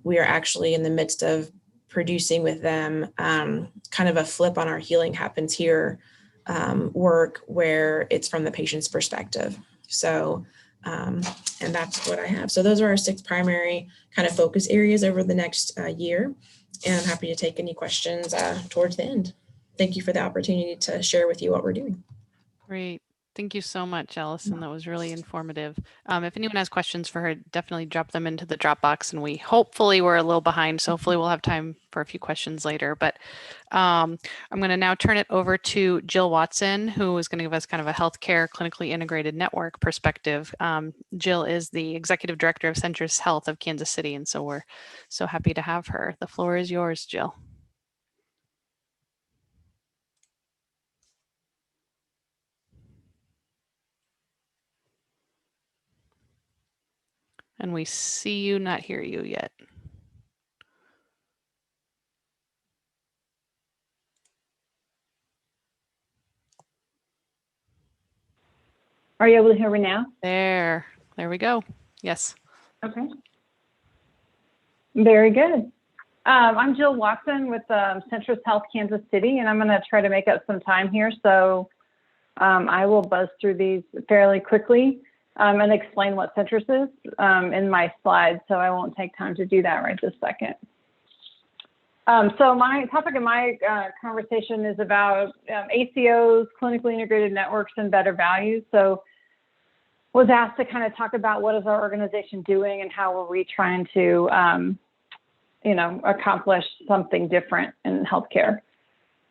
We are actually in the midst of producing with them kind of a flip on our Healing Happens Here work, where it's from the patient's perspective. So, and that's what I have. So those are our 6 primary kind of focus areas over the next year. And I'm happy to take any questions towards the end. Thank you for the opportunity to share with you what we're doing. Great. Thank you so much, Allison. That was really informative. If anyone has questions for her, definitely drop them into the Dropbox, and hopefully we're a little behind, so hopefully we'll have time for a few questions later. But I'm going to now turn it over to Jill Watson, who is going to give us kind of a healthcare clinically integrated network perspective. Jill is the Executive Director of Centris Health of Kansas City, and so we're so happy to have her. The floor is yours, Jill. And we see you, not hear you yet. Are you able to hear me now? There we go. Yes. Okay. Very good. I'm Jill Watson with Centris Health Kansas City, and I'm going to try to make up some time here. So I will buzz through these fairly quickly and explain what Centris is in my slides. So I won't take time to do that right this second. So my topic of my conversation is about ACOs, clinically integrated networks, and better values. So was asked to kind of talk about what is our organization doing and how are we trying to, accomplish something different in healthcare.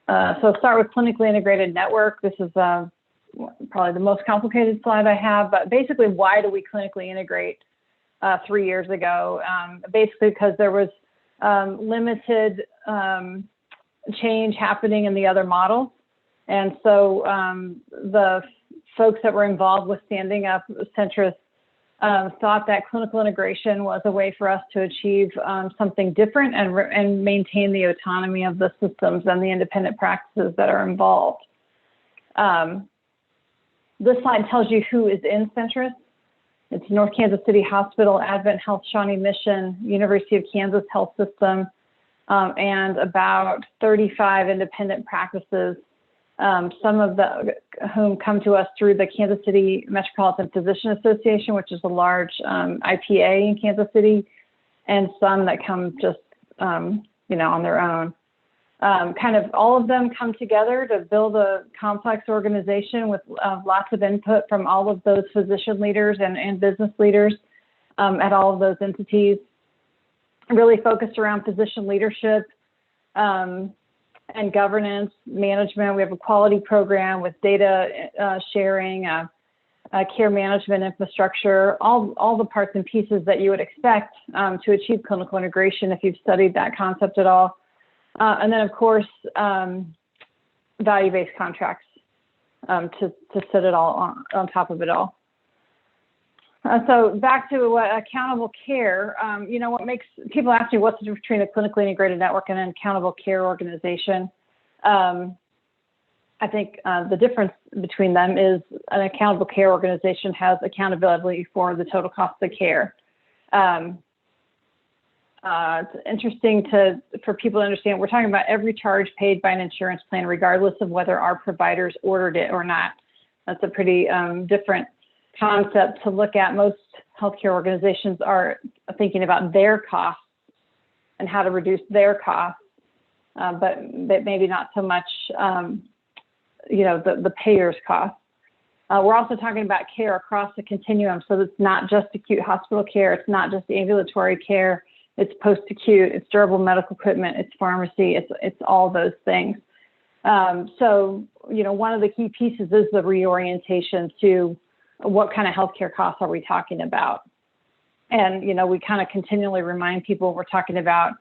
So I'll start with clinically integrated network. This is probably the most complicated slide I have, but basically, why do we clinically integrate 3 years ago? Basically, because there was limited change happening in the other models. And so the folks that were involved with standing up Centris thought that clinical integration was a way for us to achieve something different and maintain the autonomy of the systems and the independent practices that are involved. This slide tells you who is in Centris. It's North Kansas City Hospital, Advent Health, Shawnee Mission, University of Kansas Health System, and about 35 independent practices, some of whom come to us through the Kansas City Metropolitan Physician Association, which is a large IPA in Kansas City, and some that come just, on their own. Kind of all of them come together to build a complex organization with lots of input from all of those physician leaders and business leaders at all of those entities, really focused around physician leadership and governance, management. We have a quality program with data sharing, care management infrastructure, all the parts and pieces that you would expect to achieve clinical integration if you've studied that concept at all. And then, of course, value-based contracts to sit it all on top of it all. So back to accountable care, what makes people ask me what's the difference between a clinically integrated network and an accountable care organization. I think the difference between them is an accountable care organization has accountability for the total cost of care. It's interesting for people to understand, we're talking about every charge paid by an insurance plan, regardless of whether our providers ordered it or not. That's a pretty different concept to look at. Most healthcare organizations are thinking about their costs and how to reduce their costs, but maybe not so much, the payer's costs. We're also talking about care across the continuum. So it's not just acute hospital care. It's not just ambulatory care. It's post-acute, it's durable medical equipment, it's pharmacy, it's all those things. So, one of the key pieces is the reorientation to what kind of healthcare costs are we talking about? And, we kind of continually remind people we're talking about,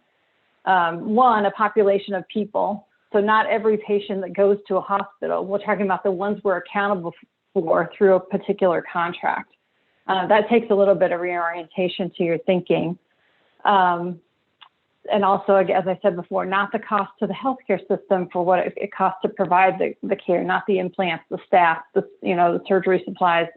one, a population of people. So not every patient that goes to a hospital, we're talking about the ones we're accountable for through a particular contract. That takes a little bit of reorientation to your thinking. And also, as I said before, not the cost to the healthcare system for what it costs to provide the care, not the implants, the staff, the surgery supplies,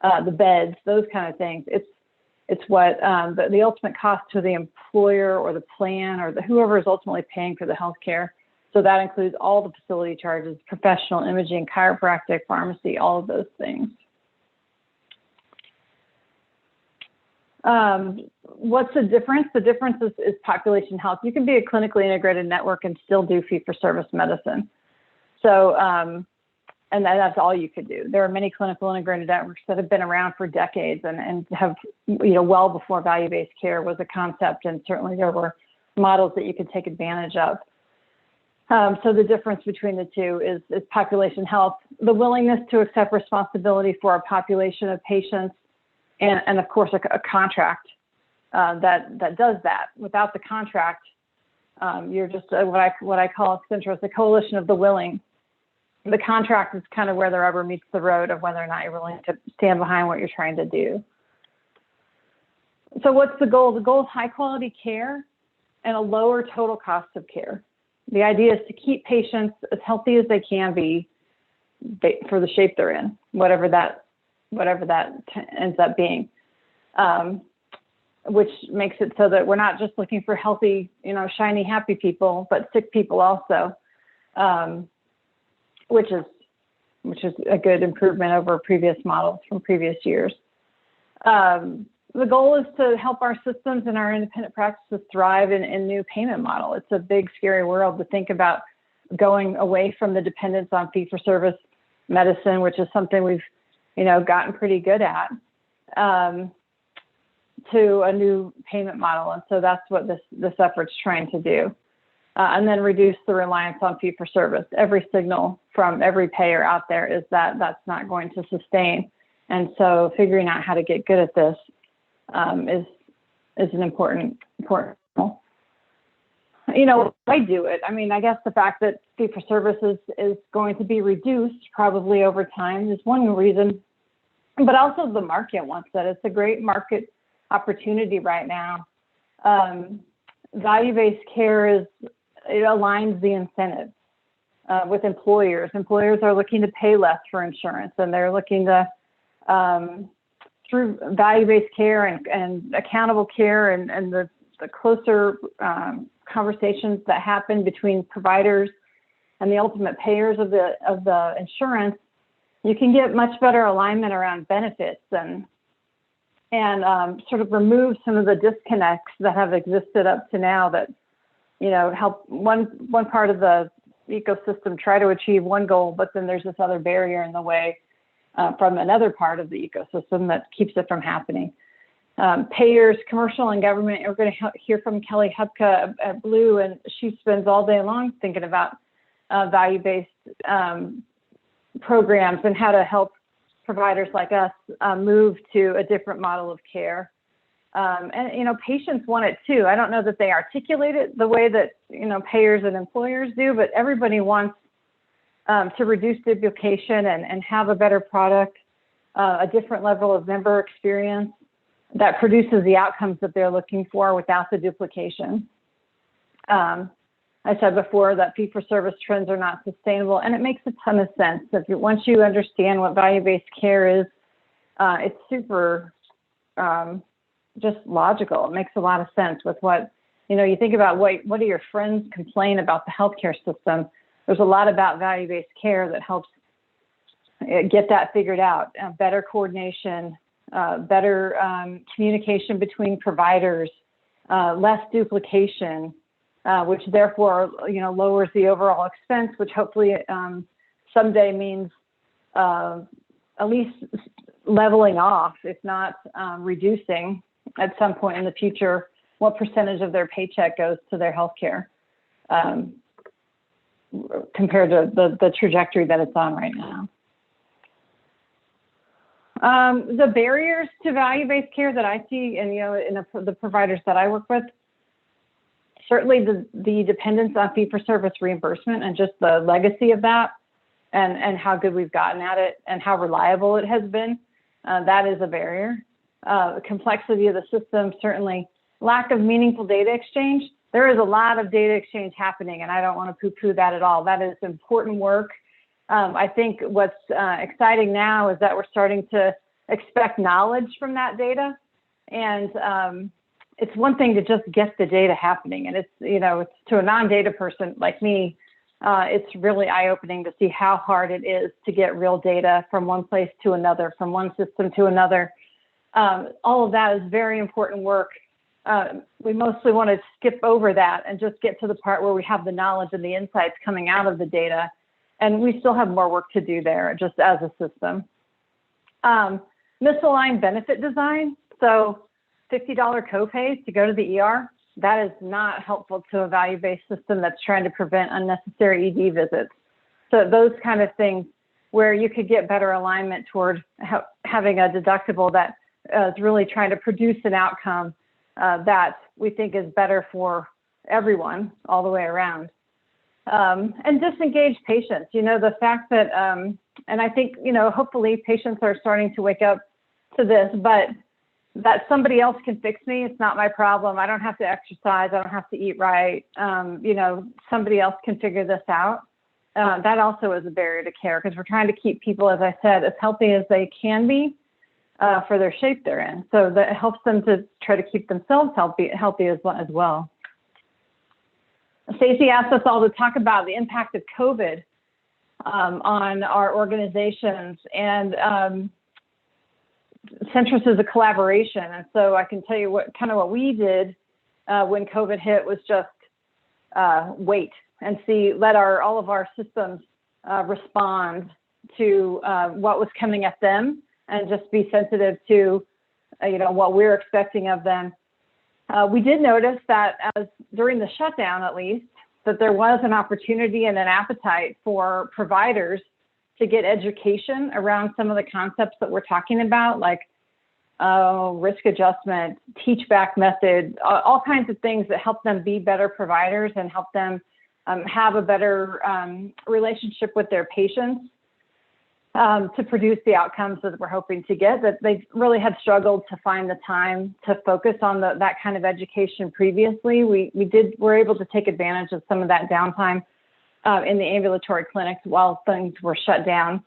the beds, those kind of things. It's what the ultimate cost to the employer or the plan or whoever is ultimately paying for the healthcare. So that includes all the facility charges, professional imaging, chiropractic, pharmacy, all of those things. What's the difference? The difference is population health. You can be a clinically integrated network and still do fee-for-service medicine. So, and that's all you could do. There are many clinical integrated networks that have been around for decades and have, well before value-based care was a concept, and certainly there were models that you could take advantage of. So the difference between the two is population health, the willingness to accept responsibility for a population of patients, and of course a contract that does that. Without the contract, you're just what I call Centros, a coalition of the willing. The contract is kind of where the rubber meets the road of whether or not you're willing to stand behind what you're trying to do. So what's the goal? The goal is high quality care and a lower total cost of care. The idea is to keep patients as healthy as they can be for the shape they're in, whatever that ends up being, which makes it so that we're not just looking for healthy, shiny, happy people, but sick people also, which is a good improvement over previous models from previous years. The goal is to help our systems and our independent practices thrive in new payment model. It's a big, scary world to think about going away from the dependence on fee-for-service medicine, which is something we've, gotten pretty good at, to a new payment model. And so that's what this effort's trying to do. And then reduce the reliance on fee-for-service. Every signal from every payer out there is that that's not going to sustain. And so figuring out how to get good at this is an important goal. I do it. I mean, I guess the fact that fee-for-service is going to be reduced probably over time is one reason, but also the market wants that. It's a great market opportunity right now. Value-based care it aligns the incentives with employers. Employers are looking to pay less for insurance, and they're looking to, through value-based care and accountable care and the closer conversations that happen between providers and the ultimate payers of the insurance, you can get much better alignment around benefits and sort of remove some of the disconnects that have existed up to now that, help one part of the ecosystem try to achieve one goal, but then there's this other barrier in the way from another part of the ecosystem that keeps it from happening. Payers, commercial and government, we're going to hear from Kelly Hupka at Blue, and she spends all day long thinking about value-based programs and how to help providers like us move to a different model of care. And patients want it too. I don't know that they articulate it the way that payers and employers do, but everybody wants to reduce duplication and have a better product, a different level of member experience that produces the outcomes that they're looking for without the duplication. I said before that fee-for-service trends are not sustainable, and it makes a ton of sense. Once you understand what value-based care is, it's super just logical. It makes a lot of sense with what, you think about what do your friends complain about the healthcare system? There's a lot about value-based care that helps get that figured out. Better coordination, better communication between providers, less duplication, which therefore, lowers the overall expense, which hopefully someday means at least leveling off, if not reducing at some point in the future, what percentage of their paycheck goes to their healthcare compared to the trajectory that it's on right now. The barriers to value-based care that I see, and in the providers that I work with, certainly the dependence on fee-for-service reimbursement and just the legacy of that, and how good we've gotten at it and how reliable it has been, that is a barrier. The complexity of the system, certainly lack of meaningful data exchange. There is a lot of data exchange happening, and I don't want to poo-poo that at all. That is important work. I think what's exciting now is that we're starting to expect knowledge from that data. And it's one thing to just get the data happening. And it's to a non-data person like me, it's really eye-opening to see how hard it is to get real data from one place to another, from one system to another. All of that is very important work. We mostly want to skip over that and just get to the part where we have the knowledge and the insights coming out of the data. And we still have more work to do there just as a system. Misaligned benefit design. So $50 copays to go to the ER, that is not helpful to a value-based system that's trying to prevent unnecessary ED visits. So those kind of things where you could get better alignment toward having a deductible that is really trying to produce an outcome that we think is better for everyone all the way around. And disengage patients, the fact that, and I think, hopefully patients are starting to wake up to this, but that somebody else can fix me. It's not my problem. I don't have to exercise. I don't have to eat right. Somebody else can figure this out. That also is a barrier to care because we're trying to keep people, as I said, as healthy as they can be for their shape they're in. So that helps them to try to keep themselves healthy as well. Stacey asked us all to talk about the impact of COVID on our organizations, and Centris is a collaboration. And so I can tell you what we did when COVID hit was just wait and let all of our systems respond to what was coming at them and just be sensitive to what we're expecting of them. We did notice that during the shutdown, at least, that there was an opportunity and an appetite for providers to get education around some of the concepts that we're talking about, like risk adjustment, teach back method, all kinds of things that help them be better providers and help them have a better relationship with their patients to produce the outcomes that we're hoping to get. That they really had struggled to find the time to focus on that kind of education previously. We were able to take advantage of some of that downtime in the ambulatory clinics while things were shut down.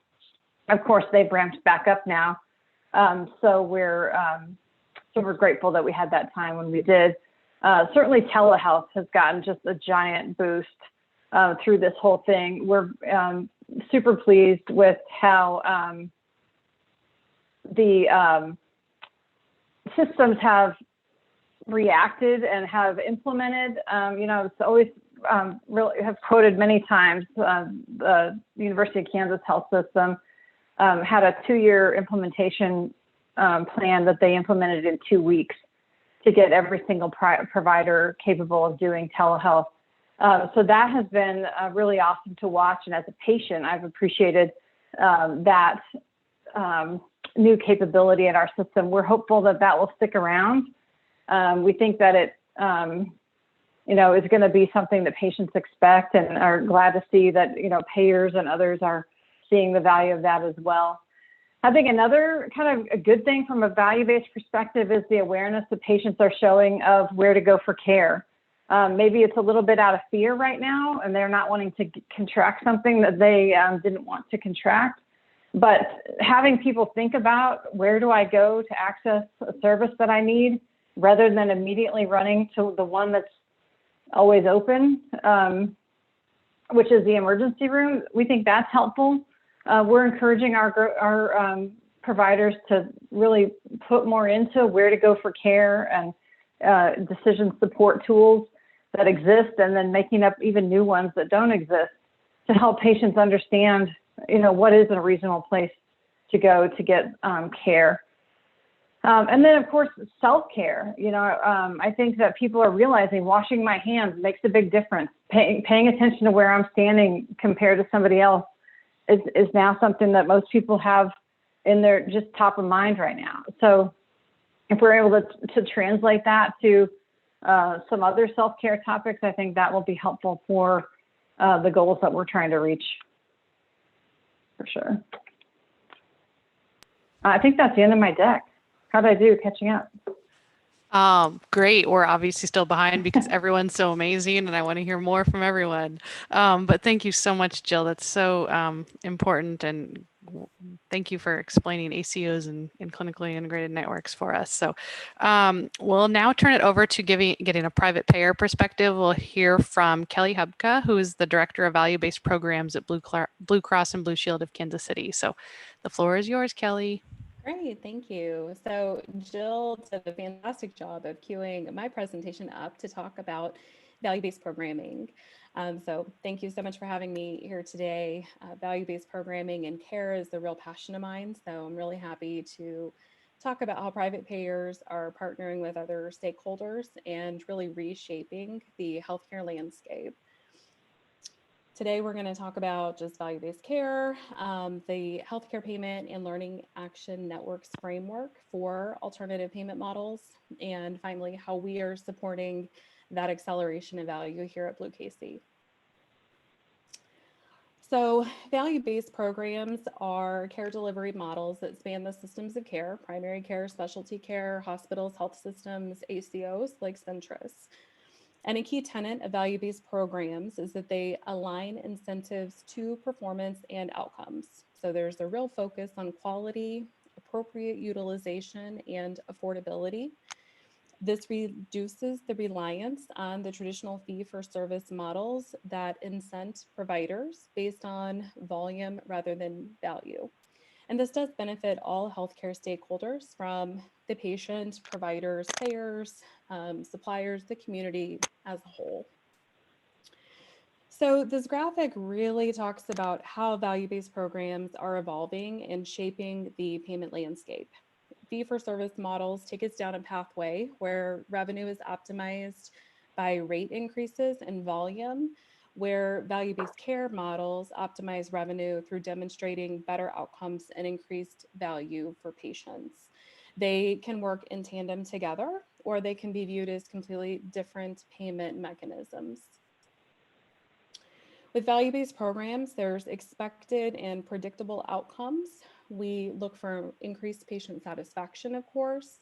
Of course, they've ramped back up now. So we're grateful that we had that time when we did. Certainly telehealth has gotten just a giant boost through this whole thing. We're super pleased with how the systems have reacted and have implemented. It's always really have quoted many times the University of Kansas Health System had a 2-year implementation plan that they implemented in 2 weeks to get every single provider capable of doing telehealth. So that has been really awesome to watch. And as a patient, I've appreciated that new capability in our system. We're hopeful that will stick around. We think that it, is going to be something that patients expect and are glad to see that, payers and others are seeing the value of that as well. I think another kind of a good thing from a value-based perspective is the awareness that patients are showing of where to go for care. Maybe it's a little bit out of fear right now, and they're not wanting to contract something that they didn't want to contract. But having people think about where do I go to access a service that I need, rather than immediately running to the one that's always open, which is the emergency room, we think that's helpful. We're encouraging our providers to really put more into where to go for care and decision support tools that exist, and then making up even new ones that don't exist to help patients understand, what is a reasonable place to go to get care. And then, of course, self-care. I think that people are realizing washing my hands makes a big difference. Paying attention to where I'm standing compared to somebody else is now something that most people have in their just top of mind right now. So if we're able to translate that to some other self-care topics, I think that will be helpful for the goals that we're trying to reach, for sure. I think that's the end of my deck. How'd I do catching up? Great. We're obviously still behind because everyone's so amazing and I want to hear more from everyone. But thank you so much, Jill. That's so important. And thank you for explaining ACOs and clinically integrated networks for us. So we'll now turn it over to getting a private payer perspective. We'll hear from Kelly Hubka, who is the Director of Value-Based Programs at Blue Cross and Blue Shield of Kansas City. So the floor is yours, Kelly. Great, thank you. So Jill did a fantastic job of queuing my presentation up to talk about value-based programming. So thank you so much for having me here today. Value-based programming and care is a real passion of mine. So I'm really happy to talk about how private payers are partnering with other stakeholders and really reshaping the healthcare landscape. Today, we're going to talk about just value-based care, the Healthcare Payment and Learning Action Networks framework for alternative payment models, and finally, how we are supporting that acceleration of value here at Blue KC. So value-based programs are care delivery models that span the systems of care, primary care, specialty care, hospitals, health systems, ACOs like Centris. And a key tenet of value-based programs is that they align incentives to performance and outcomes. So there's a real focus on quality, appropriate utilization, and affordability. This reduces the reliance on the traditional fee-for-service models that incent providers based on volume rather than value. And this does benefit all healthcare stakeholders, from the patient, providers, payers, suppliers, the community as a whole. So this graphic really talks about how value-based programs are evolving and shaping the payment landscape. Fee-for-service models take us down a pathway where revenue is optimized by rate increases and volume, where value-based care models optimize revenue through demonstrating better outcomes and increased value for patients. They can work in tandem together, or they can be viewed as completely different payment mechanisms. With value-based programs, there's expected and predictable outcomes. We look for increased patient satisfaction, of course.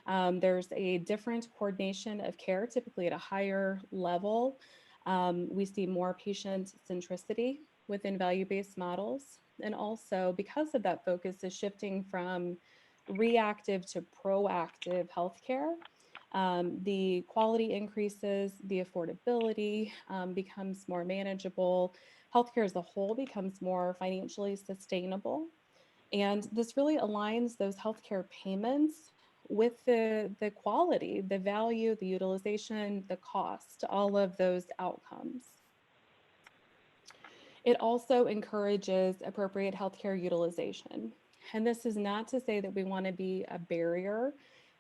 There's a different coordination of care, typically at a higher level. We see more patient centricity within value-based models. And also, because of that focus is shifting from reactive to proactive healthcare, the quality increases, the affordability becomes more manageable, healthcare as a whole becomes more financially sustainable. And this really aligns those healthcare payments with the quality, the value, the utilization, the cost, all of those outcomes. It also encourages appropriate healthcare utilization. And this is not to say that we want to be a barrier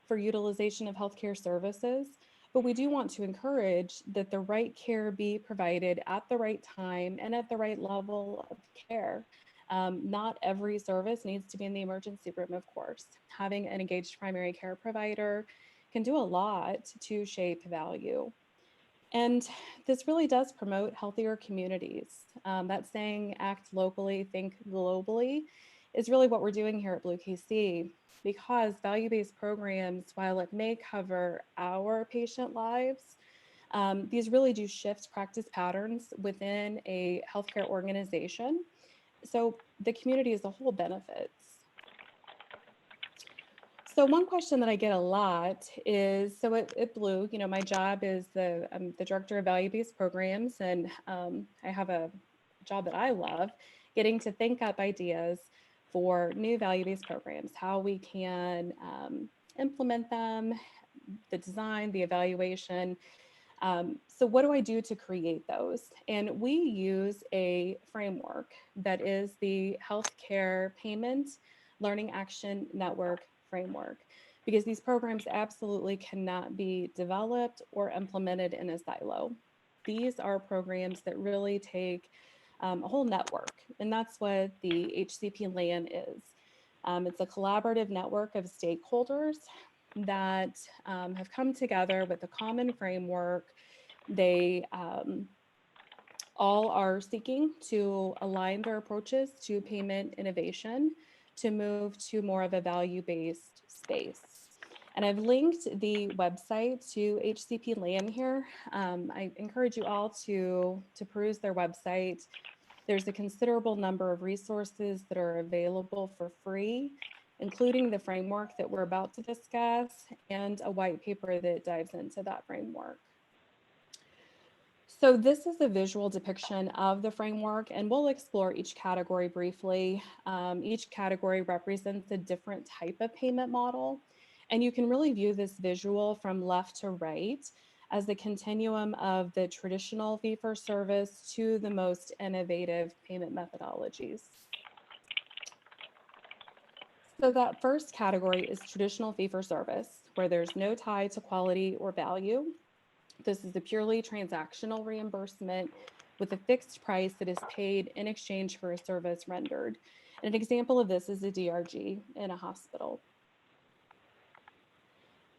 for utilization of healthcare services, but we do want to encourage that the right care be provided at the right time and at the right level of care. Not every service needs to be in the emergency room, of course. Having an engaged primary care provider can do a lot to shape value. And this really does promote healthier communities. That saying, act locally, think globally, is really what we're doing here at Blue KC, because value-based programs, while it may cover our patient lives, these really do shift practice patterns within a healthcare organization. So the community as a whole benefits. So one question that I get a lot is, so at Blue, you know, my job is I'm the director of value-based programs, and I have a job that I love, getting to think up ideas for new value-based programs, how we can implement them, the design, the evaluation. So what do I do to create those? And we use a framework that is the Healthcare Payment Learning Action Network framework, because these programs absolutely cannot be developed or implemented in a silo. These are programs that really take a whole network, and that's what the HCP LAN is. It's a collaborative network of stakeholders that have come together with a common framework. They all are seeking to align their approaches to payment innovation to move to more of a value-based space. And I've linked the website to HCP LAN here. I encourage you all to peruse their website. There's a considerable number of resources that are available for free, including the framework that we're about to discuss and a white paper that dives into that framework. So this is a visual depiction of the framework, and we'll explore each category briefly. Each category represents a different type of payment model, and you can really view this visual from left to right as the continuum of the traditional fee-for-service to the most innovative payment methodologies. So that first category is traditional fee-for-service, where there's no tie to quality or value. This is a purely transactional reimbursement with a fixed price that is paid in exchange for a service rendered. And an example of this is a DRG in a hospital.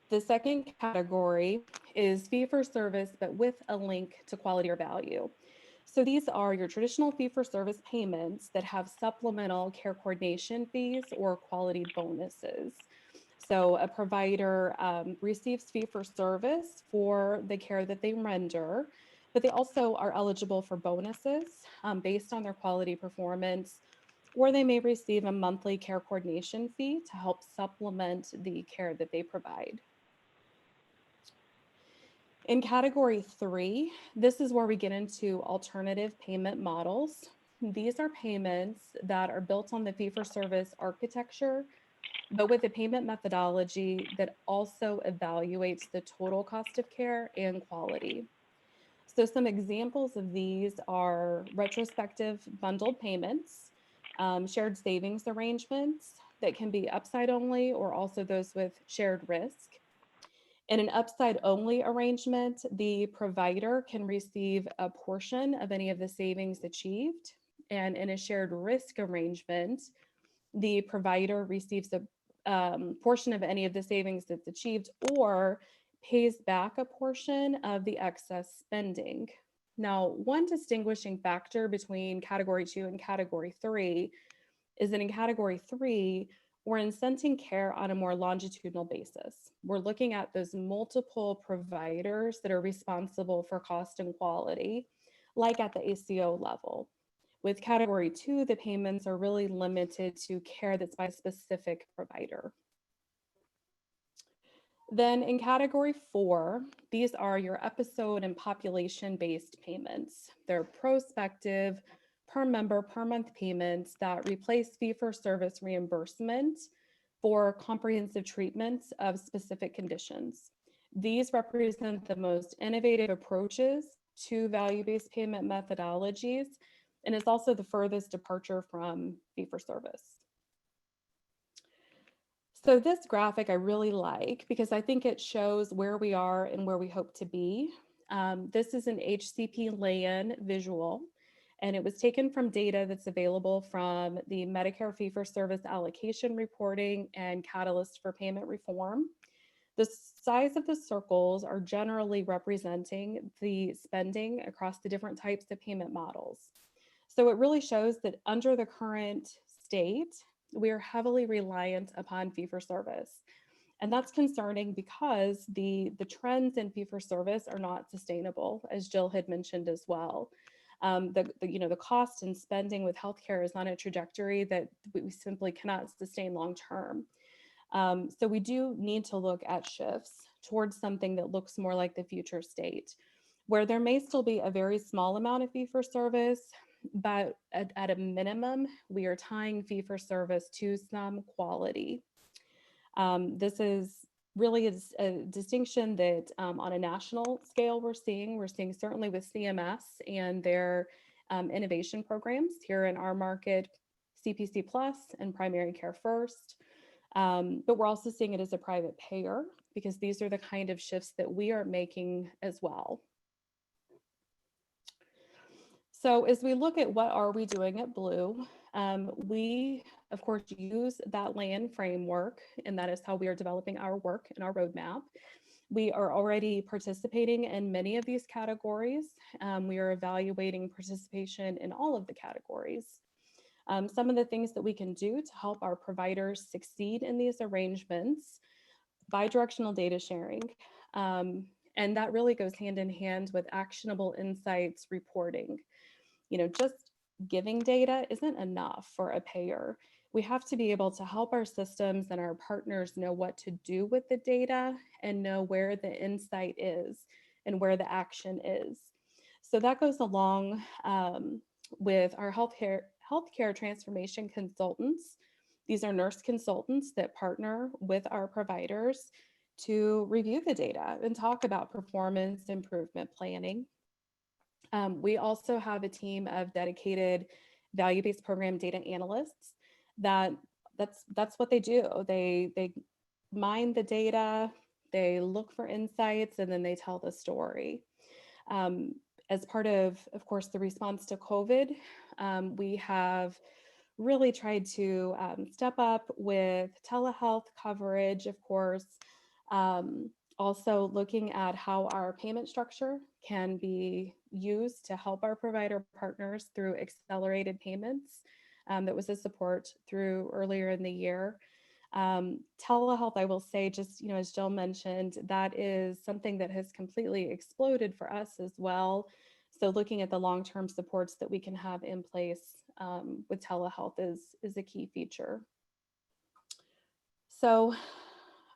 The second category is fee-for-service, but with a link to quality or value. So these are your traditional fee-for-service payments that have supplemental care coordination fees or quality bonuses. So a provider receives fee-for-service for the care that they render, but they also are eligible for bonuses based on their quality performance, or they may receive a monthly care coordination fee to help supplement the care that they provide. In category 3, this is where we get into alternative payment models. These are payments that are built on the fee-for-service architecture, but with a payment methodology that also evaluates the total cost of care and quality. So some examples of these are retrospective bundled payments, shared savings arrangements that can be upside only or also those with shared risk. In an upside only arrangement, the provider can receive a portion of any of the savings achieved. And in a shared risk arrangement, the provider receives a portion of any of the savings that's achieved or pays back a portion of the excess spending. Now, one distinguishing factor between category 2 and category 3 is that in category 3, we're incenting care on a more longitudinal basis. We're looking at those multiple providers that are responsible for cost and quality, like at the ACO level. With category 2, the payments are really limited to care that's by a specific provider. Then in category 4, these are your episode and population-based payments. They're prospective, per member, per month payments that replace fee-for-service reimbursement for comprehensive treatments of specific conditions. These represent the most innovative approaches to value-based payment methodologies, and it's also the furthest departure from fee-for-service. So this graphic I really like because I think it shows where we are and where we hope to be. This is an HCP LAN visual, and it was taken from data that's available from the Medicare fee-for-service allocation reporting and Catalyst for Payment Reform. The size of the circles are generally representing the spending across the different types of payment models. So it really shows that under the current state, we are heavily reliant upon fee-for-service. And that's concerning because the trends in fee-for-service are not sustainable, as Jill had mentioned as well. The cost and spending with healthcare is on a trajectory that we simply cannot sustain long-term. So we do need to look at shifts towards something that looks more like the future state, where there may still be a very small amount of fee-for-service, but at a minimum, we are tying fee-for-service to some quality. This is really a distinction that on a national scale we're seeing certainly with CMS and their innovation programs here in our market, CPC Plus and Primary Care First. But we're also seeing it as a private payer because these are the kind of shifts that we are making as well. So as we look at what are we doing at Blue, we of course use that LAN framework, and that is how we are developing our work and our roadmap. We are already participating in many of these categories. We are evaluating participation in all of the categories. Some of the things that we can do to help our providers succeed in these arrangements: bidirectional data sharing. And that really goes hand in hand with actionable insights reporting. Just giving data isn't enough for a payer. We have to be able to help our systems and our partners know what to do with the data and know where the insight is and where the action is. So that goes along with our healthcare transformation consultants. These are nurse consultants that partner with our providers to review the data and talk about performance improvement planning. We also have a team of dedicated value-based program data analysts that's what they do. They mine the data, they look for insights, and then they tell the story. As part of course, the response to COVID, we have really tried to step up with telehealth coverage, of course, also looking at how our payment structure can be used to help our provider partners through accelerated payments. That was a support through earlier in the year. Telehealth, I will say, just, as Jill mentioned, that is something that has completely exploded for us as well. So looking at the long-term supports that we can have in place with telehealth is a key feature. So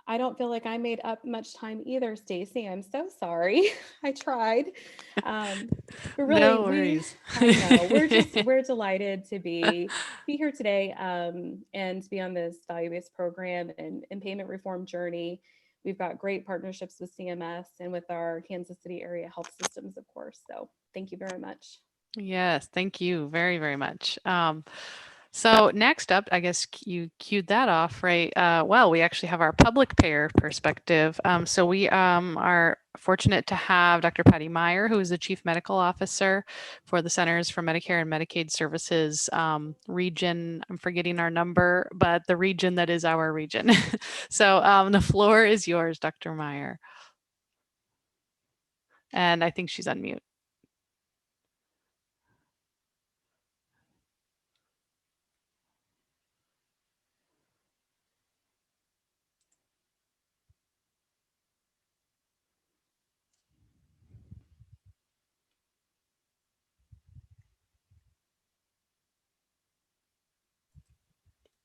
I don't feel like I made up much time either, Stacy. I'm so sorry. I tried. But really, No worries. I know we're delighted to be here today and to be on this value-based program and payment reform journey. We've got great partnerships with CMS and with our Kansas City area health systems, of course. So thank you very much. Yes, thank you very, very much. So next up, I guess you cued that off, right? Well, we actually have our public payer perspective. So we are fortunate to have Dr. Patty Meyer, who is the Chief Medical Officer for the Centers for Medicare and Medicaid Services region. I'm forgetting our number, but the region that is our region. So the floor is yours, Dr. Meyer. And I think she's on mute.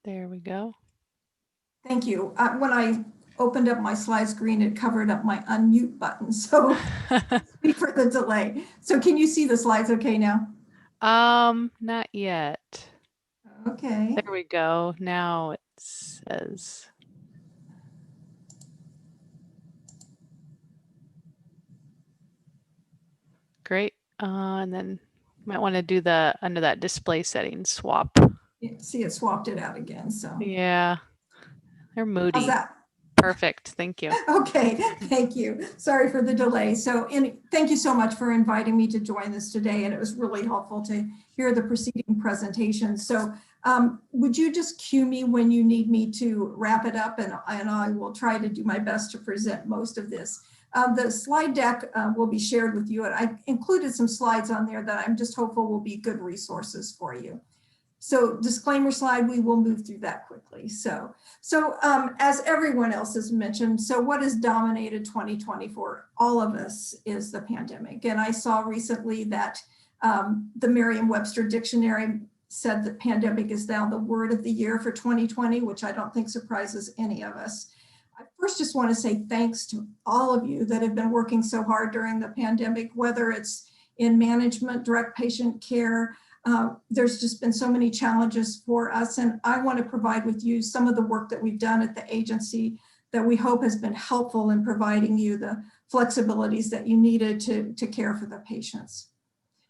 There we go. Thank you. When I opened up my slide screen, it covered up my unmute button. So sorry for the delay. So can you see the slides okay now? Not yet. Okay. There we go. Now it says. Great. And then you might want to do the under that display settings swap. See, it swapped it out again. So Yeah, they're moody. how's that? Perfect. Thank you. Okay, thank you. Sorry for the delay. So, and thank you so much for inviting me to join this today. And it was really helpful to hear the preceding presentation. So would you just cue me when you need me to wrap it up, and I will try to do my best to present most of this. The slide deck will be shared with you, and I included some slides on there that I'm just hopeful will be good resources for you. So disclaimer slide, we will move through that quickly. So as everyone else has mentioned, so what has dominated 2020 for all of us is the pandemic. And I saw recently that the Merriam-Webster dictionary said that pandemic is now the word of the year for 2020, which I don't think surprises any of us. I first just want to say thanks to all of you that have been working so hard during the pandemic, whether it's in management, direct patient care. There's just been so many challenges for us, and I want to provide with you some of the work that we've done at the agency that we hope has been helpful in providing you the flexibilities that you needed to care for the patients.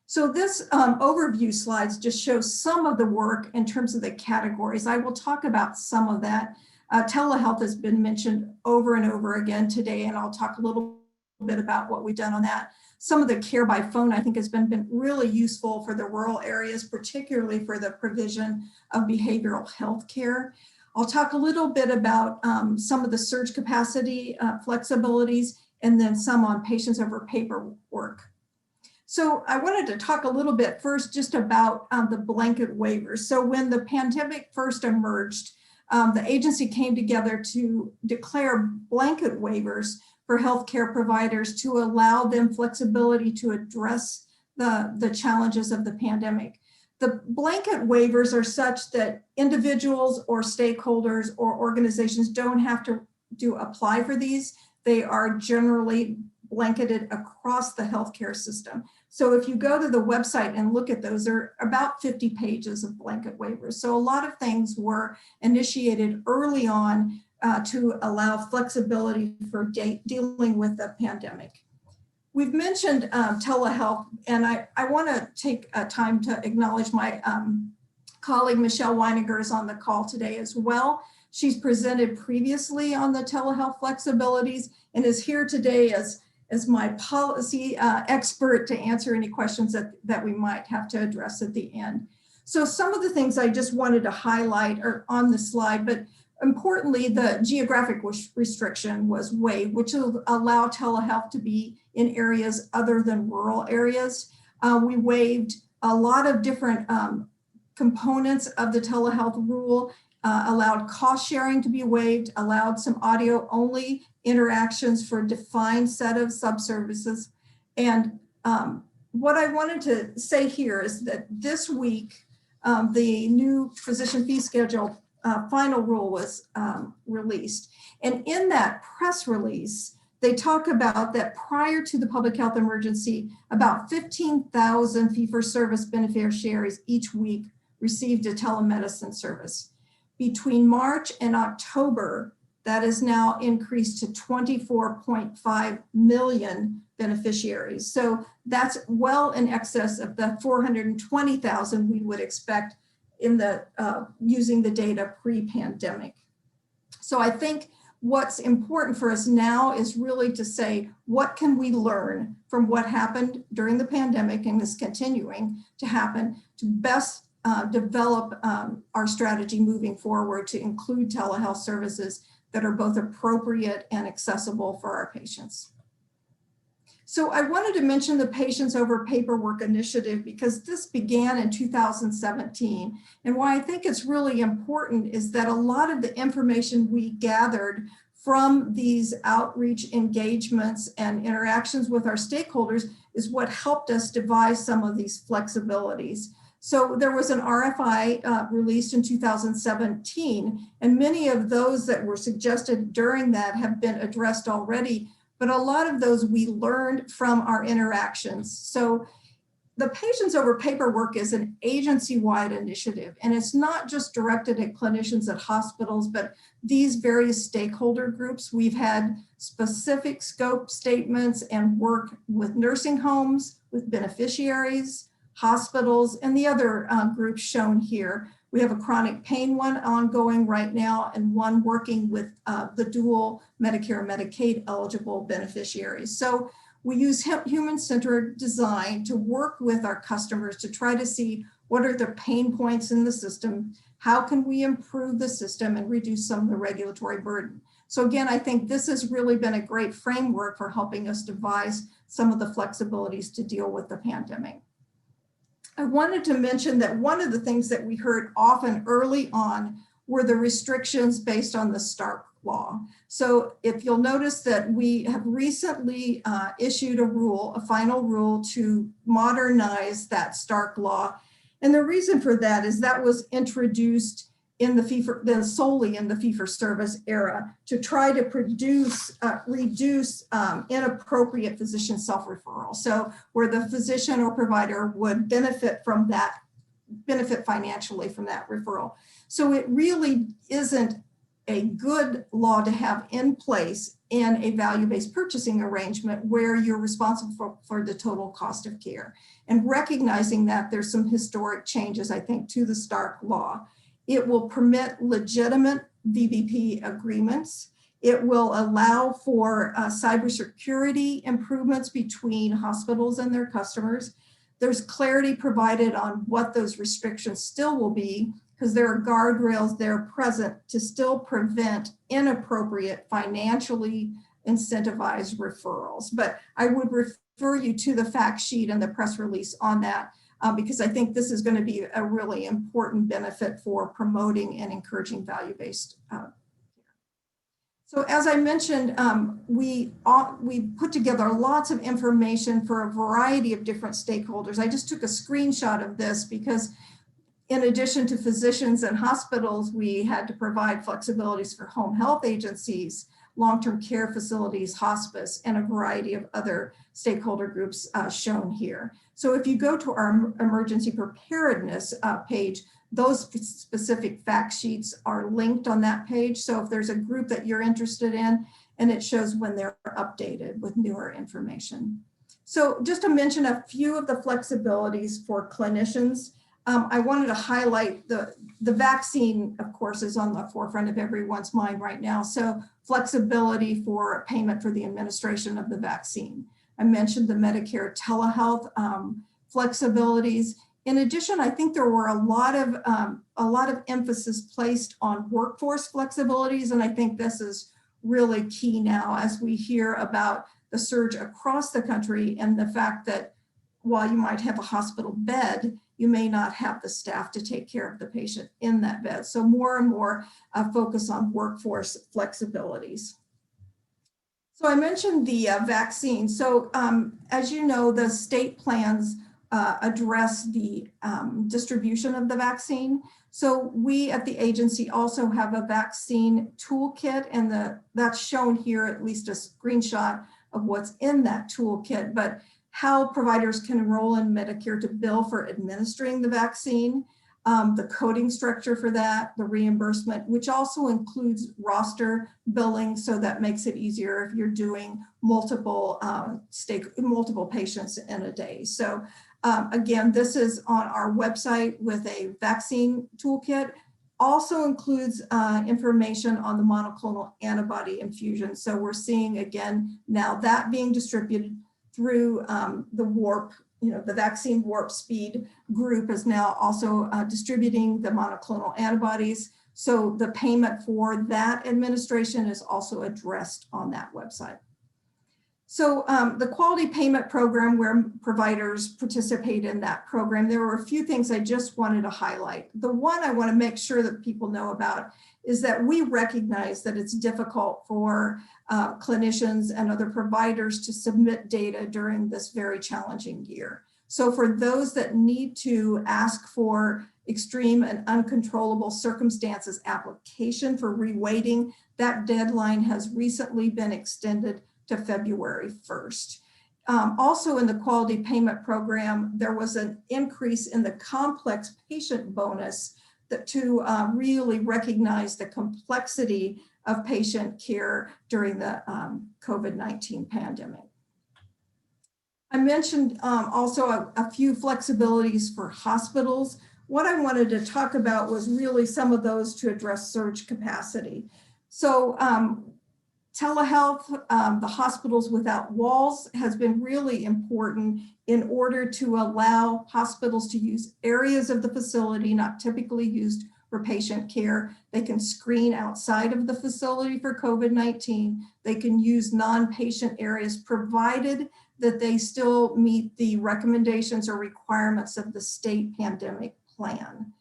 So this overview slides just shows some of the work in terms of the categories. I will talk about some of that. Telehealth has been mentioned over and over again today, and I'll talk a little bit about what we've done on that. Some of the care by phone, I think, has been really useful for the rural areas, particularly for the provision of behavioral health care. I'll talk a little bit about some of the surge capacity flexibilities, and then some on patients over paperwork. So I wanted to talk a little bit first just about the blanket waivers. So when the pandemic first emerged, the agency came together to declare blanket waivers for healthcare providers to allow them flexibility to address the challenges of the pandemic. The blanket waivers are such that individuals or stakeholders or organizations don't have to apply for these. They are generally blanketed across the healthcare system. So if you go to the website and look at those, there are about 50 pages of blanket waivers. So a lot of things were initiated early on to allow flexibility for dealing with the pandemic. We've mentioned telehealth, and I want to take time to acknowledge my colleague Michelle Weininger is on the call today as well. She's presented previously on the telehealth flexibilities and is here today as my policy expert to answer any questions that we might have to address at the end. So some of the things I just wanted to highlight are on the slide, but importantly, the geographic restriction was waived, which will allow telehealth to be in areas other than rural areas. We waived a lot of different components of the telehealth rule, allowed cost sharing to be waived, allowed some audio only interactions for a defined set of subservices. And what I wanted to say here is that this week, the new physician fee schedule final rule was released. And in that press release, they talk about that prior to the public health emergency, about 15,000 fee-for-service beneficiaries each week received a telemedicine service. Between March and October, that is now increased to 24.5 million beneficiaries. So that's well in excess of the 420,000 we would expect in the using the data pre-pandemic. So I think what's important for us now is really to say, what can we learn from what happened during the pandemic and is continuing to happen to best develop our strategy moving forward to include telehealth services that are both appropriate and accessible for our patients. So I wanted to mention the Patients Over Paperwork initiative because this began in 2017. And why I think it's really important is that a lot of the information we gathered from these outreach engagements and interactions with our stakeholders is what helped us devise some of these flexibilities. So there was an RFI released in 2017, and many of those that were suggested during that have been addressed already, but a lot of those we learned from our interactions. So the Patients Over Paperwork is an agency-wide initiative, and it's not just directed at clinicians at hospitals, but these various stakeholder groups. We've had specific scope statements and work with nursing homes, with beneficiaries, hospitals, and the other groups shown here. We have a chronic pain one ongoing right now and one working with the dual Medicare and Medicaid eligible beneficiaries. So we use human-centered design to work with our customers to try to see what are the pain points in the system, how can we improve the system and reduce some of the regulatory burden. So again, I think this has really been a great framework for helping us devise some of the flexibilities to deal with the pandemic. I wanted to mention that one of the things that we heard often early on were the restrictions based on the Stark law. So if you'll notice that we have recently issued a rule, a final rule to modernize that Stark law. And the reason for that is that was introduced in the solely in the fee-for-service era to try to reduce inappropriate physician self-referral. So where the physician or provider would benefit financially from that referral. So it really isn't a good law to have in place in a value-based purchasing arrangement where you're responsible for the total cost of care. And recognizing that there's some historic changes, I think, to the Stark law. It will permit legitimate VBP agreements. It will allow for cybersecurity improvements between hospitals and their customers. There's clarity provided on what those restrictions still will be because there are guardrails there present to still prevent inappropriate financially incentivized referrals. But I would refer you to the fact sheet and the press release on that. Because I think this is going to be a really important benefit for promoting and encouraging value-based care. So as I mentioned, we put together lots of information for a variety of different stakeholders. I just took a screenshot of this because in addition to physicians and hospitals, we had to provide flexibilities for home health agencies, long-term care facilities, hospice, and a variety of other stakeholder groups shown here. So if you go to our emergency preparedness page, those specific fact sheets are linked on that page. So if there's a group that you're interested in, and it shows when they're updated with newer information. So just to mention a few of the flexibilities for clinicians, I wanted to highlight the vaccine, of course, is on the forefront of everyone's mind right now. So flexibility for payment for the administration of the vaccine. I mentioned the Medicare telehealth flexibilities. In addition, I think there were a lot of emphasis placed on workforce flexibilities, and I think this is really key now as we hear about the surge across the country and the fact that while you might have a hospital bed, you may not have the staff to take care of the patient in that bed. So more and more focus on workforce flexibilities. So I mentioned the vaccine. So as you know, the state plans address the distribution of the vaccine. So we at the agency also have a vaccine toolkit, and that's shown here, at least a screenshot of what's in that toolkit, but how providers can enroll in Medicare to bill for administering the vaccine, the coding structure for that, the reimbursement, which also includes roster billing. So that makes it easier if you're doing multiple patients in a day. So again, this is on our website with a vaccine toolkit. Also includes information on the monoclonal antibody infusion. So we're seeing again now that being distributed through the WARP, the Vaccine Warp Speed group is now also distributing the monoclonal antibodies. So the payment for that administration is also addressed on that website. So the quality payment program, where providers participate in that program, there were a few things I just wanted to highlight. The one I want to make sure that people know about is that we recognize that it's difficult for clinicians and other providers to submit data during this very challenging year. So for those that need to ask for extreme and uncontrollable circumstances application for reweighting, that deadline has recently been extended to February 1st. Also in the quality payment program, there was an increase in the complex patient bonus to really recognize the complexity of patient care during the COVID-19 pandemic. I mentioned also a few flexibilities for hospitals. What I wanted to talk about was really some of those to address surge capacity. So telehealth, the Hospitals Without Walls has been really important in order to allow hospitals to use areas of the facility not typically used for patient care. They can screen outside of the facility for COVID-19. They can use non-patient areas provided that they still meet the recommendations or requirements of the state pandemic plan.